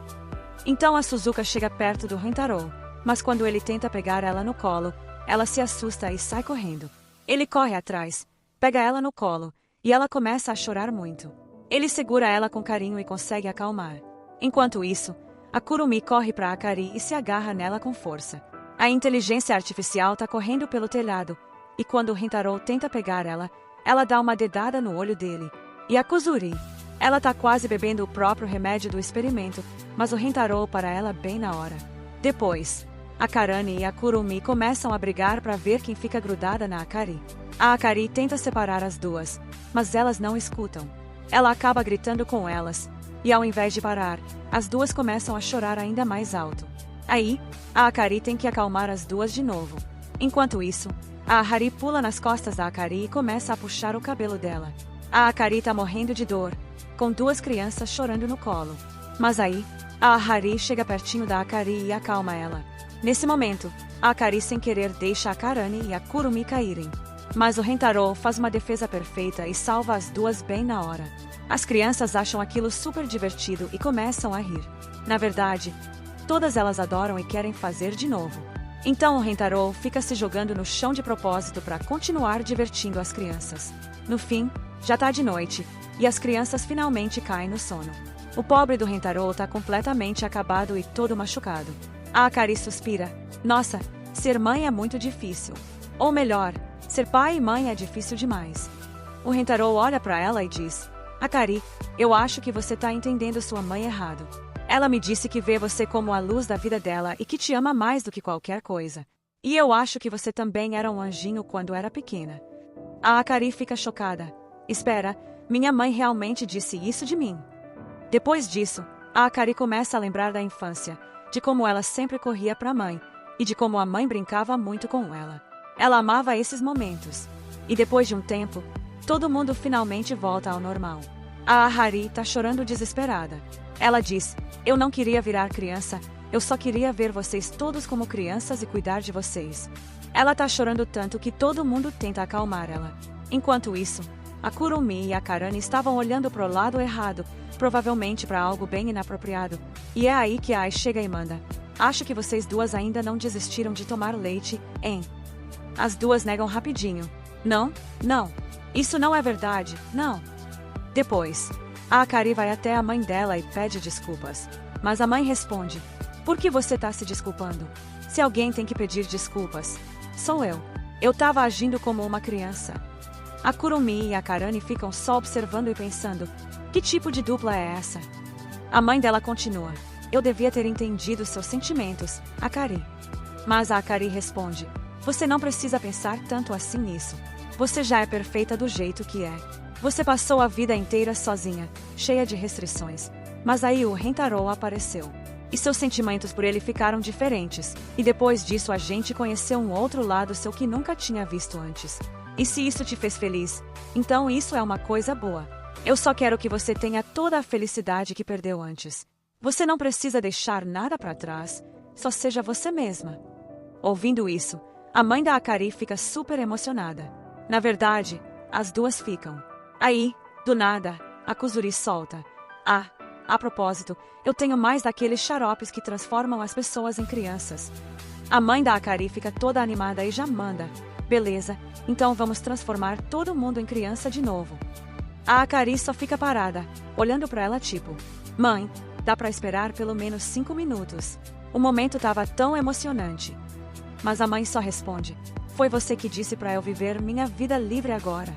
Então a Suzuka chega perto do Rentaro, mas quando ele tenta pegar ela no colo, ela se assusta e sai correndo. Ele corre atrás, pega ela no colo, e ela começa a chorar muito. Ele segura ela com carinho e consegue acalmar. Enquanto isso, a Kurumi corre para Akari e se agarra nela com força. A inteligência artificial está correndo pelo telhado, e quando o Rentaro tenta pegar ela, ela dá uma dedada no olho dele. E a Kuzuri? Ela tá quase bebendo o próprio remédio do experimento, mas o Rentaro para ela bem na hora. Depois, a Karane e a Kurumi começam a brigar para ver quem fica grudada na Akari. A Akari tenta separar as duas, mas elas não escutam. Ela acaba gritando com elas, e ao invés de parar, as duas começam a chorar ainda mais alto. Aí, a Akari tem que acalmar as duas de novo. Enquanto isso, a Ahari pula nas costas da Akari e começa a puxar o cabelo dela. A Akari tá morrendo de dor, com duas crianças chorando no colo. Mas aí, a Ahari chega pertinho da Akari e acalma ela. Nesse momento, a Akari sem querer deixa a Karane e a Kurumi caírem. Mas o Rentaro faz uma defesa perfeita e salva as duas bem na hora. As crianças acham aquilo super divertido e começam a rir. Na verdade, todas elas adoram e querem fazer de novo. Então o Rentaro fica se jogando no chão de propósito para continuar divertindo as crianças. No fim, já tá de noite, e as crianças finalmente caem no sono. O pobre do Rentaro tá completamente acabado e todo machucado. A Akari suspira: nossa, ser mãe é muito difícil. Ou melhor, ser pai e mãe é difícil demais. O Rentaro olha para ela e diz: Akari, eu acho que você tá entendendo sua mãe errado. Ela me disse que vê você como a luz da vida dela e que te ama mais do que qualquer coisa. E eu acho que você também era um anjinho quando era pequena. A Akari fica chocada. Espera, minha mãe realmente disse isso de mim? Depois disso, a Akari começa a lembrar da infância, de como ela sempre corria para a mãe, e de como a mãe brincava muito com ela. Ela amava esses momentos. E depois de um tempo, todo mundo finalmente volta ao normal. A Ahari tá chorando desesperada. Ela diz: eu não queria virar criança, eu só queria ver vocês todos como crianças e cuidar de vocês. Ela tá chorando tanto que todo mundo tenta acalmar ela. Enquanto isso, a Kurumi e a Karane estavam olhando pro lado errado, provavelmente para algo bem inapropriado. E é aí que a Ai chega e manda: acho que vocês duas ainda não desistiram de tomar leite, hein? As duas negam rapidinho. Não, não. Isso não é verdade, não. Depois, a Akari vai até a mãe dela e pede desculpas. Mas a mãe responde: por que você tá se desculpando? Se alguém tem que pedir desculpas, sou eu. Eu tava agindo como uma criança. A Kurumi e a Karane ficam só observando e pensando: que tipo de dupla é essa? A mãe dela continua: eu devia ter entendido seus sentimentos, Akari. Mas a Akari responde: você não precisa pensar tanto assim nisso. Você já é perfeita do jeito que é. Você passou a vida inteira sozinha, cheia de restrições. Mas aí o Rentaro apareceu. E seus sentimentos por ele ficaram diferentes. E depois disso a gente conheceu um outro lado seu que nunca tinha visto antes. E se isso te fez feliz, então isso é uma coisa boa. Eu só quero que você tenha toda a felicidade que perdeu antes. Você não precisa deixar nada para trás, só seja você mesma. Ouvindo isso, A mãe da Akari fica super emocionada. Na verdade, as duas ficam. Aí, do nada, a Kuzuri solta. A propósito, eu tenho mais daqueles xaropes que transformam as pessoas em crianças. A mãe da Akari fica toda animada e já manda. Beleza, então vamos transformar todo mundo em criança de novo. A Akari só fica parada, olhando pra ela tipo, mãe, dá pra esperar pelo menos 5 minutos. O momento tava tão emocionante. Mas a mãe só responde, foi você que disse pra eu viver minha vida livre agora.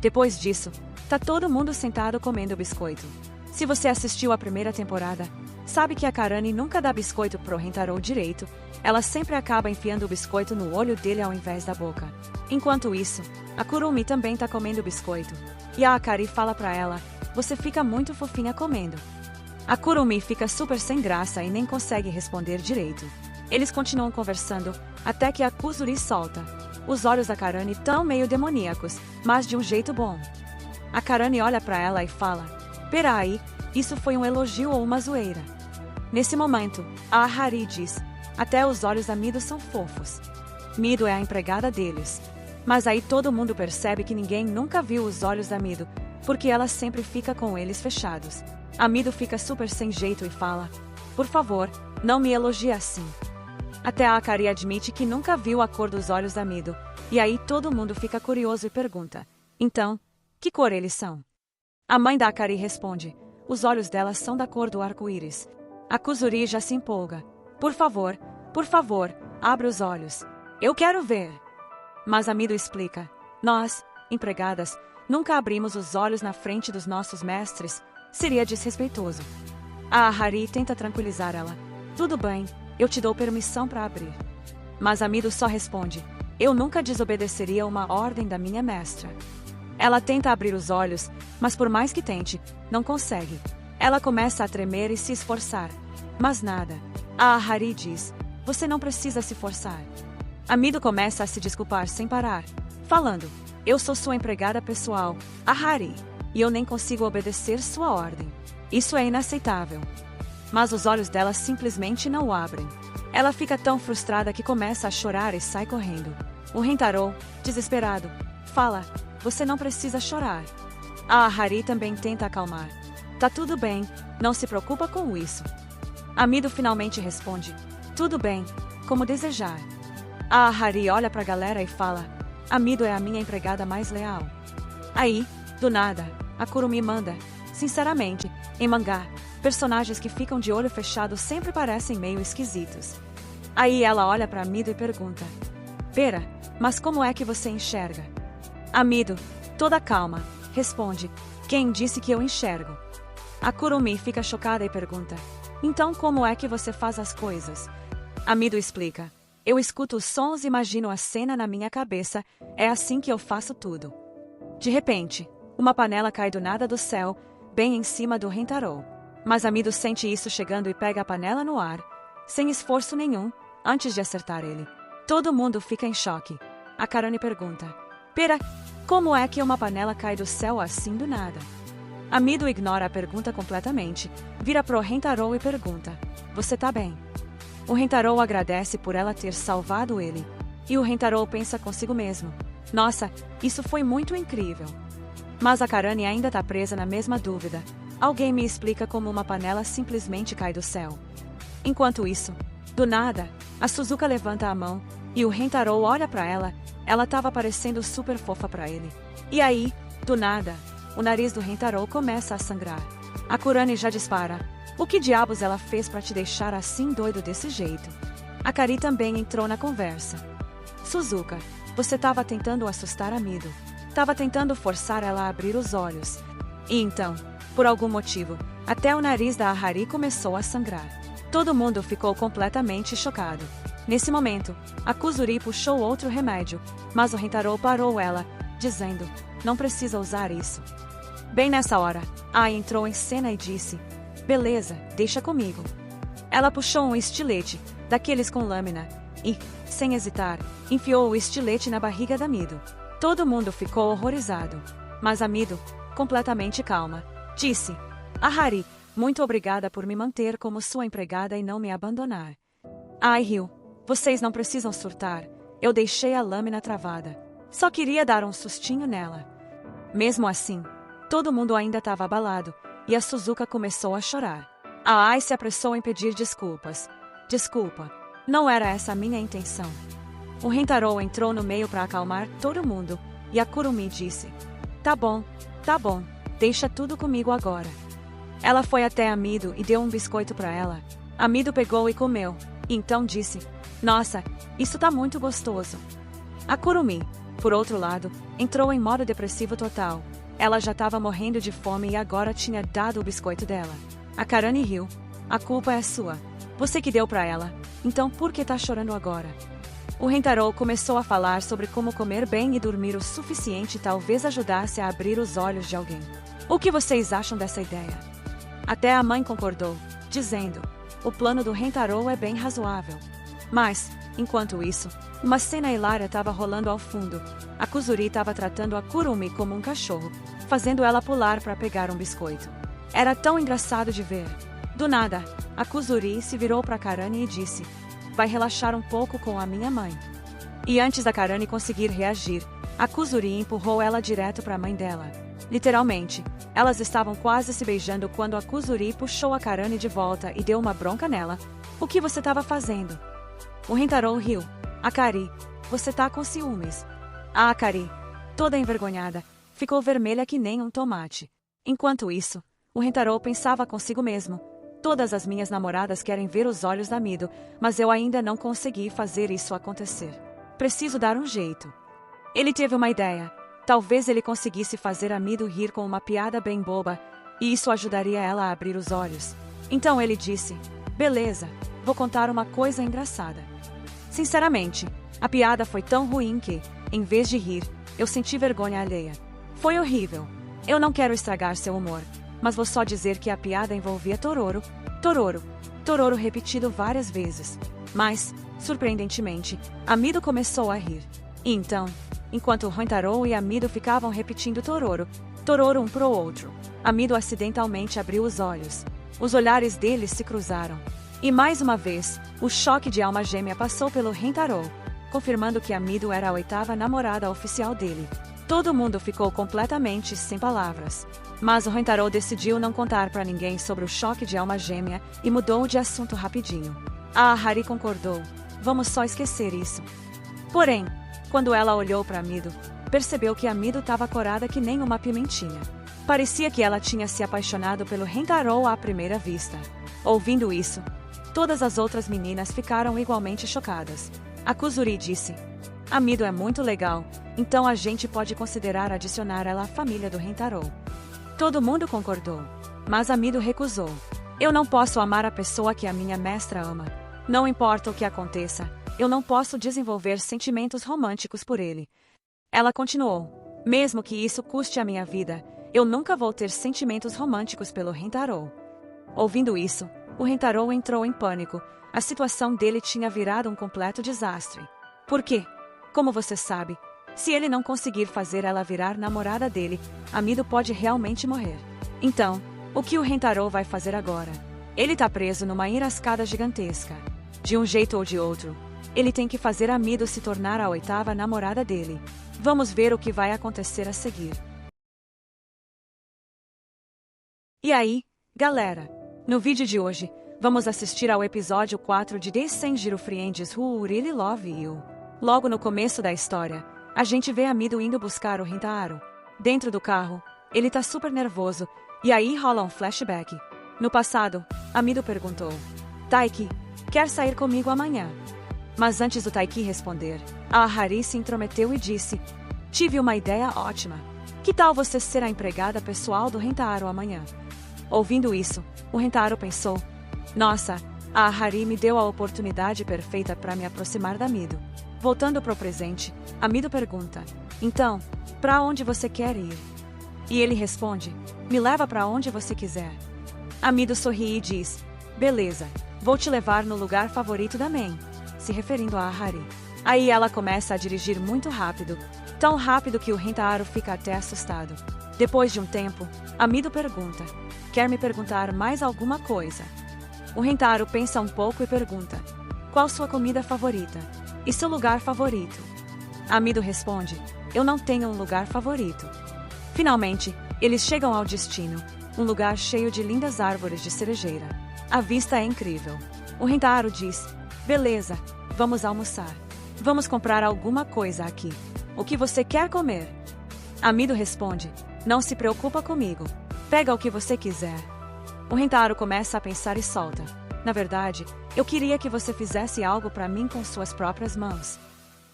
Depois disso, tá todo mundo sentado comendo biscoito. Se você assistiu a primeira temporada, sabe que a Karani nunca dá biscoito pro Rentaro direito, ela sempre acaba enfiando o biscoito no olho dele ao invés da boca. Enquanto isso, a Kurumi também tá comendo biscoito. E a Akari fala pra ela, você fica muito fofinha comendo. A Kurumi fica super sem graça e nem consegue responder direito. Eles continuam conversando, até que a Kuzuri solta. Os olhos da Karani tão meio demoníacos, mas de um jeito bom. A Karani olha pra ela e fala, peraí, isso foi um elogio ou uma zoeira? Nesse momento, a Ahari diz, até os olhos da Mido são fofos. Mido é a empregada deles. Mas aí todo mundo percebe que ninguém nunca viu os olhos da Mido, porque ela sempre fica com eles fechados. A Mido fica super sem jeito e fala, por favor, não me elogie assim. Até a Akari admite que nunca viu a cor dos olhos da Mido, e aí todo mundo fica curioso e pergunta, então, que cor eles são? A mãe da Akari responde, os olhos dela são da cor do arco-íris. A Kuzuri já se empolga, por favor, abre os olhos. Eu quero ver. Mas a Mido explica, nós, empregadas, nunca abrimos os olhos na frente dos nossos mestres, seria desrespeitoso. A Ahari tenta tranquilizar ela, tudo bem, eu te dou permissão para abrir. Mas a Mido só responde, eu nunca desobedeceria uma ordem da minha mestra. Ela tenta abrir os olhos, mas por mais que tente, não consegue. Ela começa a tremer e se esforçar. Mas nada. A Ahari diz, você não precisa se forçar. A Mido começa a se desculpar sem parar, falando, eu sou sua empregada pessoal, Ahari, e eu nem consigo obedecer sua ordem. Isso é inaceitável. Mas os olhos dela simplesmente não abrem. Ela fica tão frustrada que começa a chorar e sai correndo. O Rentaro, desesperado, fala, você não precisa chorar. A Ahari também tenta acalmar. Tá tudo bem, não se preocupa com isso. A Mido finalmente responde, tudo bem, como desejar. A Ahari olha pra galera e fala, a Mido é a minha empregada mais leal. Aí, do nada, a Kurumi manda, sinceramente, em mangá, personagens que ficam de olho fechado sempre parecem meio esquisitos. Aí ela olha pra Mido e pergunta, pera, mas como é que você enxerga? A Mido, toda calma, responde, quem disse que eu enxergo? A Kurumi fica chocada e pergunta, então como é que você faz as coisas? A Mido explica, eu escuto os sons e imagino a cena na minha cabeça, é assim que eu faço tudo. De repente, uma panela cai do nada do céu, bem em cima do Rentaro. Mas a Mido sente isso chegando e pega a panela no ar, sem esforço nenhum, antes de acertar ele. Todo mundo fica em choque. A Karani pergunta, pera, como é que uma panela cai do céu assim do nada? A Mido ignora a pergunta completamente, vira pro Rentaro e pergunta, você tá bem? O Rentaro agradece por ela ter salvado ele. E o Rentaro pensa consigo mesmo, nossa, isso foi muito incrível. Mas a Karani ainda tá presa na mesma dúvida. Alguém me explica como uma panela simplesmente cai do céu. Enquanto isso, do nada, a Suzuka levanta a mão, e o Rentaro olha pra ela, ela tava parecendo super fofa pra ele. E aí, do nada, o nariz do Rentaro começa a sangrar. A Kurani já dispara. O que diabos ela fez pra te deixar assim doido desse jeito? A Kari também entrou na conversa. Suzuka, você tava tentando assustar a Mido. Tava tentando forçar ela a abrir os olhos. E então, por algum motivo, até o nariz da Ahari começou a sangrar. Todo mundo ficou completamente chocado. Nesse momento, a Kuzuri puxou outro remédio, mas o Rentaro parou ela, dizendo, não precisa usar isso. Bem nessa hora, Ai entrou em cena e disse, beleza, deixa comigo. Ela puxou um estilete, daqueles com lâmina, e, sem hesitar, enfiou o estilete na barriga da Mido. Todo mundo ficou horrorizado. Mas a Mido, completamente calma, disse, Ahari, muito obrigada por me manter como sua empregada e não me abandonar. Ai riu, vocês não precisam surtar, Eu deixei a lâmina travada. Só queria dar um sustinho nela. Mesmo assim, todo mundo ainda estava abalado, e a Suzuka começou a chorar. A Ai se apressou em pedir desculpas. Desculpa, não era essa a minha intenção. O Rentaro entrou no meio para acalmar todo mundo, e a Kurumi disse: tá bom, deixa tudo comigo agora. Ela foi até a Mido e deu um biscoito para ela. A Mido pegou e comeu, e então disse: nossa, isso tá muito gostoso. A Kurumi, por outro lado, entrou em modo depressivo total. Ela já estava morrendo de fome e agora tinha dado o biscoito dela. A Karani riu. A culpa é sua. Você que deu para ela. Então por que tá chorando agora? O Rentaro começou a falar sobre como comer bem e dormir o suficiente talvez ajudasse a abrir os olhos de alguém. O que vocês acham dessa ideia? Até a mãe concordou, dizendo: o plano do Rentaro é bem razoável. Mas, enquanto isso, uma cena hilária estava rolando ao fundo. A Kuzuri estava tratando a Kurumi como um cachorro, fazendo ela pular para pegar um biscoito. Era tão engraçado de ver. Do nada, a Kuzuri se virou para Karani e disse: vai relaxar um pouco com a minha mãe. E antes da Karani conseguir reagir, a Kuzuri empurrou ela direto para a mãe dela. Literalmente, elas estavam quase se beijando quando a Kuzuri puxou a Karani de volta e deu uma bronca nela. O que você estava fazendo? O Rentaro riu. Akari, você tá com ciúmes. A Akari, toda envergonhada, ficou vermelha que nem um tomate. Enquanto isso, o Rentaro pensava consigo mesmo: todas as minhas namoradas querem ver os olhos da Mido, mas eu ainda não consegui fazer isso acontecer. Preciso dar um jeito. Ele teve uma ideia. Talvez ele conseguisse fazer a Mido rir com uma piada bem boba, e isso ajudaria ela a abrir os olhos. Então ele disse: beleza, vou contar uma coisa engraçada. Sinceramente, a piada foi tão ruim que, em vez de rir, eu senti vergonha alheia. Foi horrível. Eu não quero estragar seu humor, mas vou só dizer que a piada envolvia Tororo, Tororo, Tororo repetido várias vezes. Mas, surpreendentemente, a Mido começou a rir. E então, enquanto o Rentaro e a Mido ficavam repetindo Tororo, Tororo um pro outro, a Mido acidentalmente abriu os olhos. Os olhares deles se cruzaram. E mais uma vez, o choque de alma gêmea passou pelo Rentaro, confirmando que a Mido era a 8ª namorada oficial dele. Todo mundo ficou completamente sem palavras. Mas o Rentaro decidiu não contar para ninguém sobre o choque de alma gêmea e mudou de assunto rapidinho. A Hari concordou: vamos só esquecer isso. Porém, quando ela olhou para Mido, percebeu que a Mido estava corada que nem uma pimentinha. Parecia que ela tinha se apaixonado pelo Rentaro à primeira vista. Ouvindo isso, todas as outras meninas ficaram igualmente chocadas. A Kuzuri disse: a Mido é muito legal, então a gente pode considerar adicionar ela à família do Rentaro. Todo mundo concordou, mas a Mido recusou. Eu não posso amar a pessoa que a minha mestra ama. Não importa o que aconteça, eu não posso desenvolver sentimentos românticos por ele. Ela continuou: mesmo que isso custe a minha vida, eu nunca vou ter sentimentos românticos pelo Rentaro. Ouvindo isso, o Rentaro entrou em pânico. A situação dele tinha virado um completo desastre. Por quê? Como você sabe, se ele não conseguir fazer ela virar namorada dele, a Mido pode realmente morrer. Então, o que o Rentaro vai fazer agora? Ele tá preso numa enrascada gigantesca. De um jeito ou de outro, ele tem que fazer a Mido se tornar a 8ª namorada dele. Vamos ver o que vai acontecer a seguir. E aí, galera? No vídeo de hoje, vamos assistir ao episódio 4 de Dessenjiro Friends Who Really Love You. Logo no começo da história, a gente vê a Mido indo buscar o Rentaro. Dentro do carro, ele tá super nervoso, e aí rola um flashback. No passado, a Mido perguntou: Taiki, quer sair comigo amanhã? Mas antes do Taiki responder, a Hari se intrometeu e disse: tive uma ideia ótima. Que tal você ser a empregada pessoal do Rentaro amanhã? Ouvindo isso, o Rentaro pensou: nossa, a Hari me deu a oportunidade perfeita para me aproximar da Mido. Voltando pro presente, a Mido pergunta: então, para onde você quer ir? E ele responde: me leva para onde você quiser. A Mido sorri e diz: beleza, vou te levar no lugar favorito da Main, se referindo a Hari. Aí ela começa a dirigir muito rápido, tão rápido que o Rentaro fica até assustado. Depois de um tempo, a Mido pergunta: quer me perguntar mais alguma coisa? O Rentaro pensa um pouco e pergunta: qual sua comida favorita? E seu lugar favorito? Amido responde: eu não tenho um lugar favorito. Finalmente, eles chegam ao destino, um lugar cheio de lindas árvores de cerejeira. A vista é incrível. O Rentaro diz: beleza, vamos almoçar. Vamos comprar alguma coisa aqui. O que você quer comer? Amido responde: não se preocupa comigo. Pega o que você quiser. O Rentaro começa a pensar e solta: na verdade, eu queria que você fizesse algo para mim com suas próprias mãos.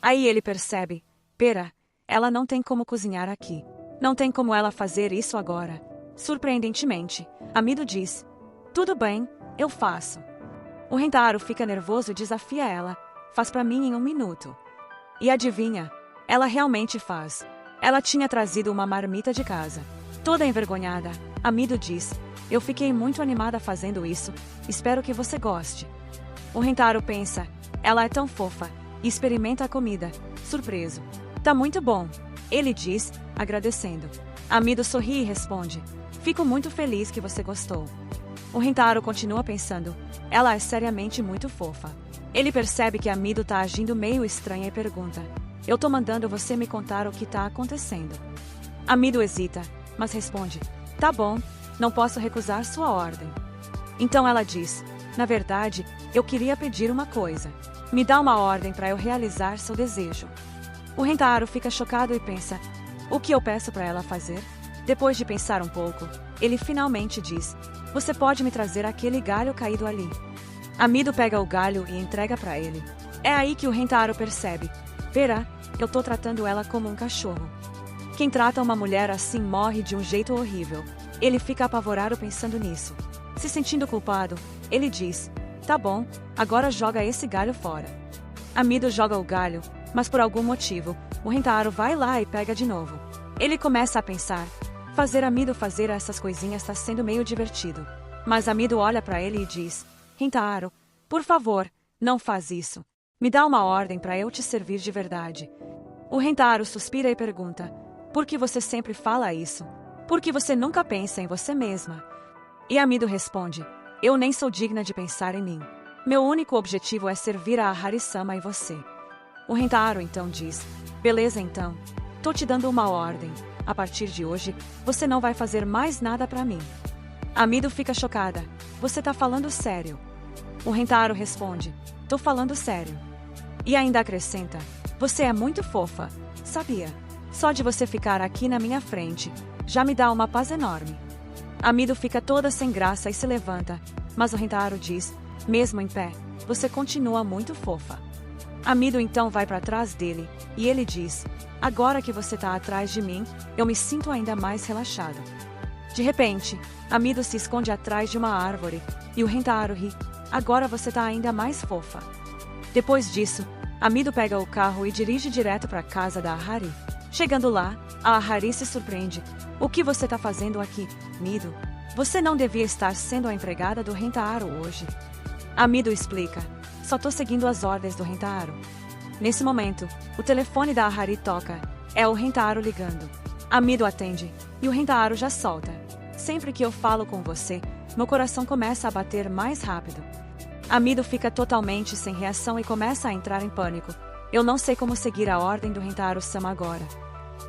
Aí ele percebe: pera, ela não tem como cozinhar aqui. Não tem como ela fazer isso agora. Surpreendentemente, Amido diz: tudo bem, eu faço. O Rentaro fica nervoso e desafia ela: faz para mim em 1 minuto. E adivinha? Ela realmente faz. Ela tinha trazido uma marmita de casa. Toda envergonhada, Amido diz: eu fiquei muito animada fazendo isso, espero que você goste. O Rentaro pensa: ela é tão fofa, e experimenta a comida, surpreso. Tá muito bom, ele diz, agradecendo. Amido sorri e responde: fico muito feliz que você gostou. O Rentaro continua pensando: ela é seriamente muito fofa. Ele percebe que Amido tá agindo meio estranha e pergunta: eu tô mandando você me contar o que tá acontecendo. Amido hesita, mas responde: tá bom, não posso recusar sua ordem. Então ela diz: na verdade, eu queria pedir uma coisa. Me dá uma ordem para eu realizar seu desejo. O Rentaro fica chocado e pensa: o que eu peço para ela fazer? Depois de pensar um pouco, ele finalmente diz: você pode me trazer aquele galho caído ali. Amido pega o galho e entrega para ele. É aí que o Rentaro percebe: pera, eu tô tratando ela como um cachorro. Quem trata uma mulher assim morre de um jeito horrível. Ele fica apavorado pensando nisso. Se sentindo culpado, ele diz: tá bom, agora joga esse galho fora. Amido joga o galho, mas por algum motivo, o Rentaro vai lá e pega de novo. Ele começa a pensar: fazer Amido fazer essas coisinhas está sendo meio divertido. Mas Amido olha para ele e diz: Rentaro, por favor, não faz isso. Me dá uma ordem para eu te servir de verdade. O Rentaro suspira e pergunta: por que você sempre fala isso? Por que você nunca pensa em você mesma? E Amido responde: eu nem sou digna de pensar em mim. Meu único objetivo é servir a Harisama e você. O Rentaro então diz: beleza então. Tô te dando uma ordem. A partir de hoje, você não vai fazer mais nada pra mim. Amido fica chocada: você tá falando sério? O Rentaro responde: tô falando sério. E ainda acrescenta: você é muito fofa, sabia? Só de você ficar aqui na minha frente, já me dá uma paz enorme. Amido fica toda sem graça e se levanta, mas o Rentaro diz: mesmo em pé, você continua muito fofa. Amido então vai para trás dele, e ele diz: agora que você tá atrás de mim, eu me sinto ainda mais relaxado. De repente, Amido se esconde atrás de uma árvore, e o Rentaro ri: agora você tá ainda mais fofa. Depois disso, Amido pega o carro e dirige direto para a casa da Ahari. Chegando lá, a Ahari se surpreende: o que você tá fazendo aqui, Amido? Você não devia estar sendo a empregada do Rentaro hoje. Amido explica: só tô seguindo as ordens do Rentaro. Nesse momento, o telefone da Ahari toca. É o Rentaro ligando. Amido atende, e o Rentaro já solta: sempre que eu falo com você, meu coração começa a bater mais rápido. Amido fica totalmente sem reação e começa a entrar em pânico. Eu não sei como seguir a ordem do Rentaro-sama agora.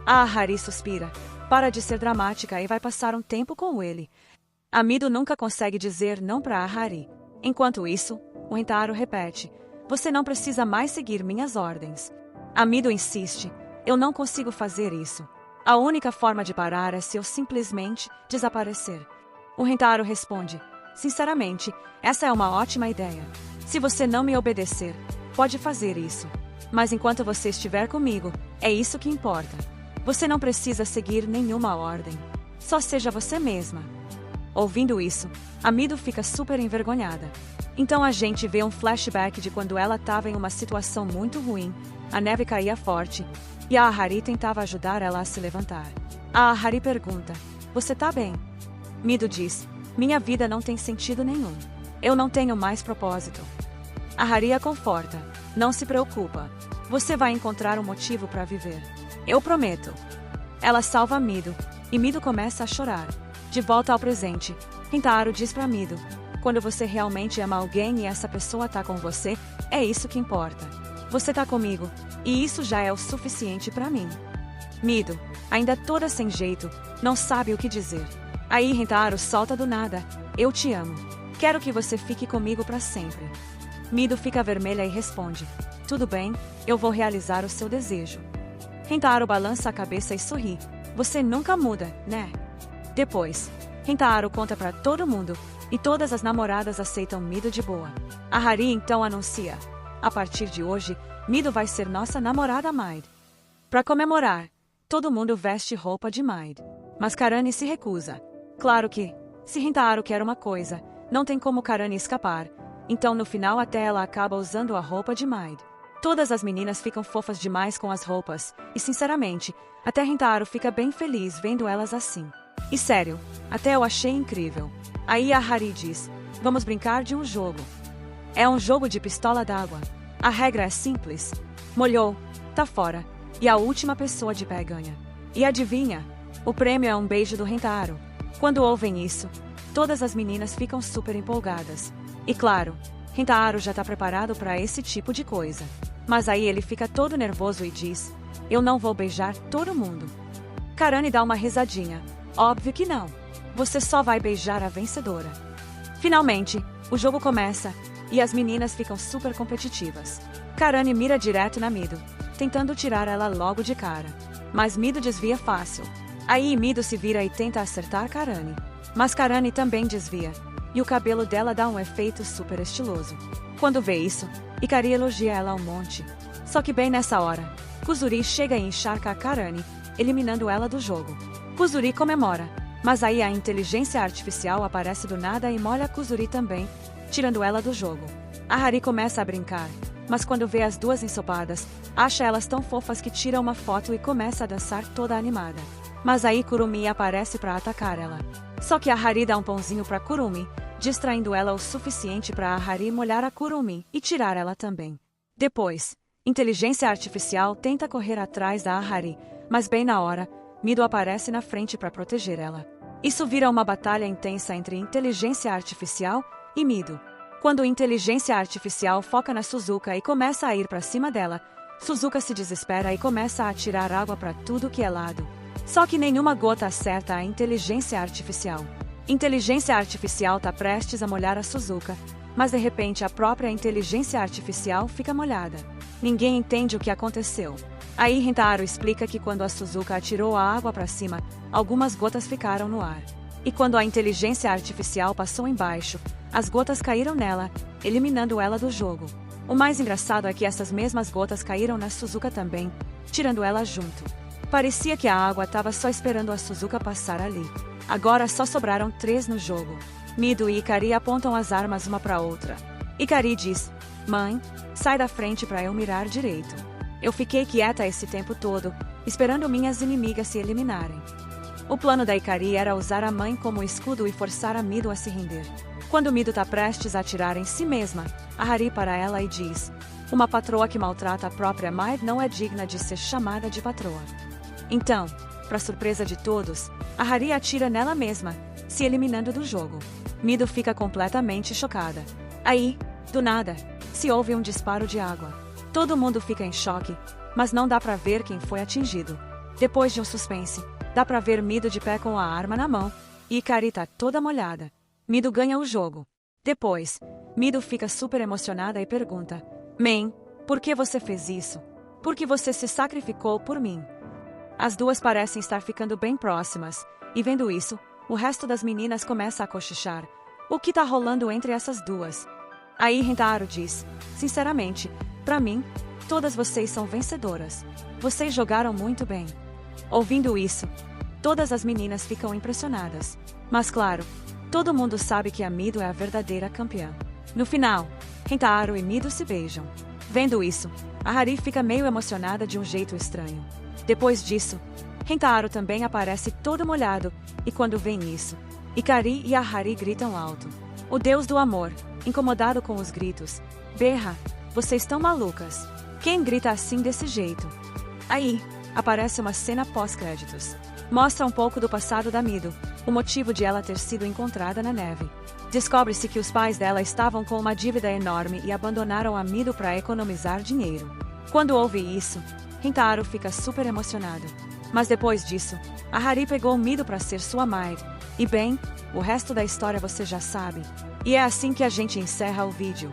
A Ahari suspira, para de ser dramática e vai passar um tempo com ele. Amido nunca consegue dizer não para a Ahari. Enquanto isso, o Rentaro repete: você não precisa mais seguir minhas ordens. Amido insiste: eu não consigo fazer isso. A única forma de parar é se eu simplesmente desaparecer. O Rentaro responde: sinceramente, essa é uma ótima ideia. Se você não me obedecer, pode fazer isso. Mas enquanto você estiver comigo, é isso que importa. Você não precisa seguir nenhuma ordem. Só seja você mesma. Ouvindo isso, Amido fica super envergonhada. Então a gente vê um flashback de quando ela estava em uma situação muito ruim, a neve caía forte, e a Ahari tentava ajudar ela a se levantar. A Ahari pergunta: você tá bem? Amido diz: minha vida não tem sentido nenhum. Eu não tenho mais propósito. A Ahari a conforta: não se preocupa. Você vai encontrar um motivo para viver. Eu prometo. Ela salva Amido, e Amido começa a chorar. De volta ao presente, Rentaro diz para Amido: quando você realmente ama alguém e essa pessoa tá com você, é isso que importa. Você tá comigo, e isso já é o suficiente pra mim. Mido, ainda toda sem jeito, não sabe o que dizer. Aí Rentaro solta do nada: eu te amo. Quero que você fique comigo pra sempre. Mido fica vermelha e responde: tudo bem, eu vou realizar o seu desejo. Rentaro balança a cabeça e sorri: você nunca muda, né? Depois, Rentaro conta pra todo mundo, e todas as namoradas aceitam Mido de boa. A Hari então anuncia: a partir de hoje, Mido vai ser nossa namorada Maid. Pra comemorar, todo mundo veste roupa de Maid. Mas Karani se recusa. Claro que, se Rentaro quer uma coisa, não tem como Karani escapar. Então no final até ela acaba usando a roupa de Maid. Todas as meninas ficam fofas demais com as roupas, e sinceramente, até Rentaro fica bem feliz vendo elas assim. E sério, até eu achei incrível. Aí a Hari diz: vamos brincar de um jogo. É um jogo de pistola d'água. A regra é simples. Molhou, tá fora, e a última pessoa de pé ganha. E adivinha? O prêmio é um beijo do Rentaro. Quando ouvem isso, todas as meninas ficam super empolgadas. E claro, Rentaro já tá preparado para esse tipo de coisa. Mas aí ele fica todo nervoso e diz: eu não vou beijar todo mundo. Karani dá uma risadinha: óbvio que não. Você só vai beijar a vencedora. Finalmente, o jogo começa, e as meninas ficam super competitivas. Karani mira direto na Mido, tentando tirar ela logo de cara. Mas Mido desvia fácil. Aí Mido se vira e tenta acertar Karani. Mas Karani também desvia, e o cabelo dela dá um efeito super estiloso. Quando vê isso, Ikari elogia ela um monte. Só que bem nessa hora, Kuzuri chega e encharca a Karani, eliminando ela do jogo. Kuzuri comemora, mas aí a inteligência artificial aparece do nada e molha Kuzuri também, tirando ela do jogo. A Hari começa a brincar, mas quando vê as duas ensopadas, acha elas tão fofas que tira uma foto e começa a dançar toda animada. Mas aí Kurumi aparece para atacar ela. Só que a Hari dá um pãozinho para Kurumi, distraindo ela o suficiente para a Hari molhar a Kurumi e tirar ela também. Depois, inteligência artificial tenta correr atrás da Hari, mas bem na hora, Mido aparece na frente para proteger ela. Isso vira uma batalha intensa entre inteligência artificial e Mido. Quando inteligência artificial foca na Suzuka e começa a ir para cima dela, Suzuka se desespera e começa a atirar água para tudo que é lado. Só que nenhuma gota acerta a inteligência artificial. Inteligência artificial tá prestes a molhar a Suzuka, mas de repente a própria inteligência artificial fica molhada. Ninguém entende o que aconteceu. Aí Rentaro explica que quando a Suzuka atirou a água para cima, algumas gotas ficaram no ar. E quando a inteligência artificial passou embaixo, as gotas caíram nela, eliminando ela do jogo. O mais engraçado é que essas mesmas gotas caíram na Suzuka também, tirando ela junto. Parecia que a água estava só esperando a Suzuka passar ali. Agora só sobraram 3 no jogo. Mido e Ikari apontam as armas uma para outra. Ikari diz: mãe, sai da frente para eu mirar direito. Eu fiquei quieta esse tempo todo, esperando minhas inimigas se eliminarem. O plano da Ikari era usar a mãe como escudo e forçar a Mido a se render. Quando Mido está prestes a atirar em si mesma, a Hari para ela e diz: uma patroa que maltrata a própria mãe não é digna de ser chamada de patroa. Então, para surpresa de todos, a Hari atira nela mesma, se eliminando do jogo. Mido fica completamente chocada. Aí, do nada, se ouve um disparo de água. Todo mundo fica em choque, mas não dá para ver quem foi atingido. Depois de um suspense, dá para ver Mido de pé com a arma na mão, e Ikari tá toda molhada. Mido ganha o jogo. Depois, Mido fica super emocionada e pergunta: mãe, por que você fez isso? Por que você se sacrificou por mim? As duas parecem estar ficando bem próximas, e vendo isso, o resto das meninas começa a cochichar. O que tá rolando entre essas duas? Aí Rentaro diz: sinceramente, pra mim, todas vocês são vencedoras. Vocês jogaram muito bem. Ouvindo isso, todas as meninas ficam impressionadas. Mas claro, todo mundo sabe que a Mido é a verdadeira campeã. No final, Rentaro e Mido se beijam. Vendo isso, a Hari fica meio emocionada de um jeito estranho. Depois disso, Rentaro também aparece todo molhado, e quando vem isso, Ikari e a Hari gritam alto. O deus do amor, incomodado com os gritos, berra: vocês estão malucas. Quem grita assim desse jeito? Aí, aparece uma cena pós-créditos. Mostra um pouco do passado da Mido, o motivo de ela ter sido encontrada na neve. Descobre-se que os pais dela estavam com uma dívida enorme e abandonaram a Mido para economizar dinheiro. Quando ouve isso, Rintaro fica super emocionado. Mas depois disso, a Hari pegou Mido para ser sua mãe. E bem, o resto da história você já sabe. E é assim que a gente encerra o vídeo.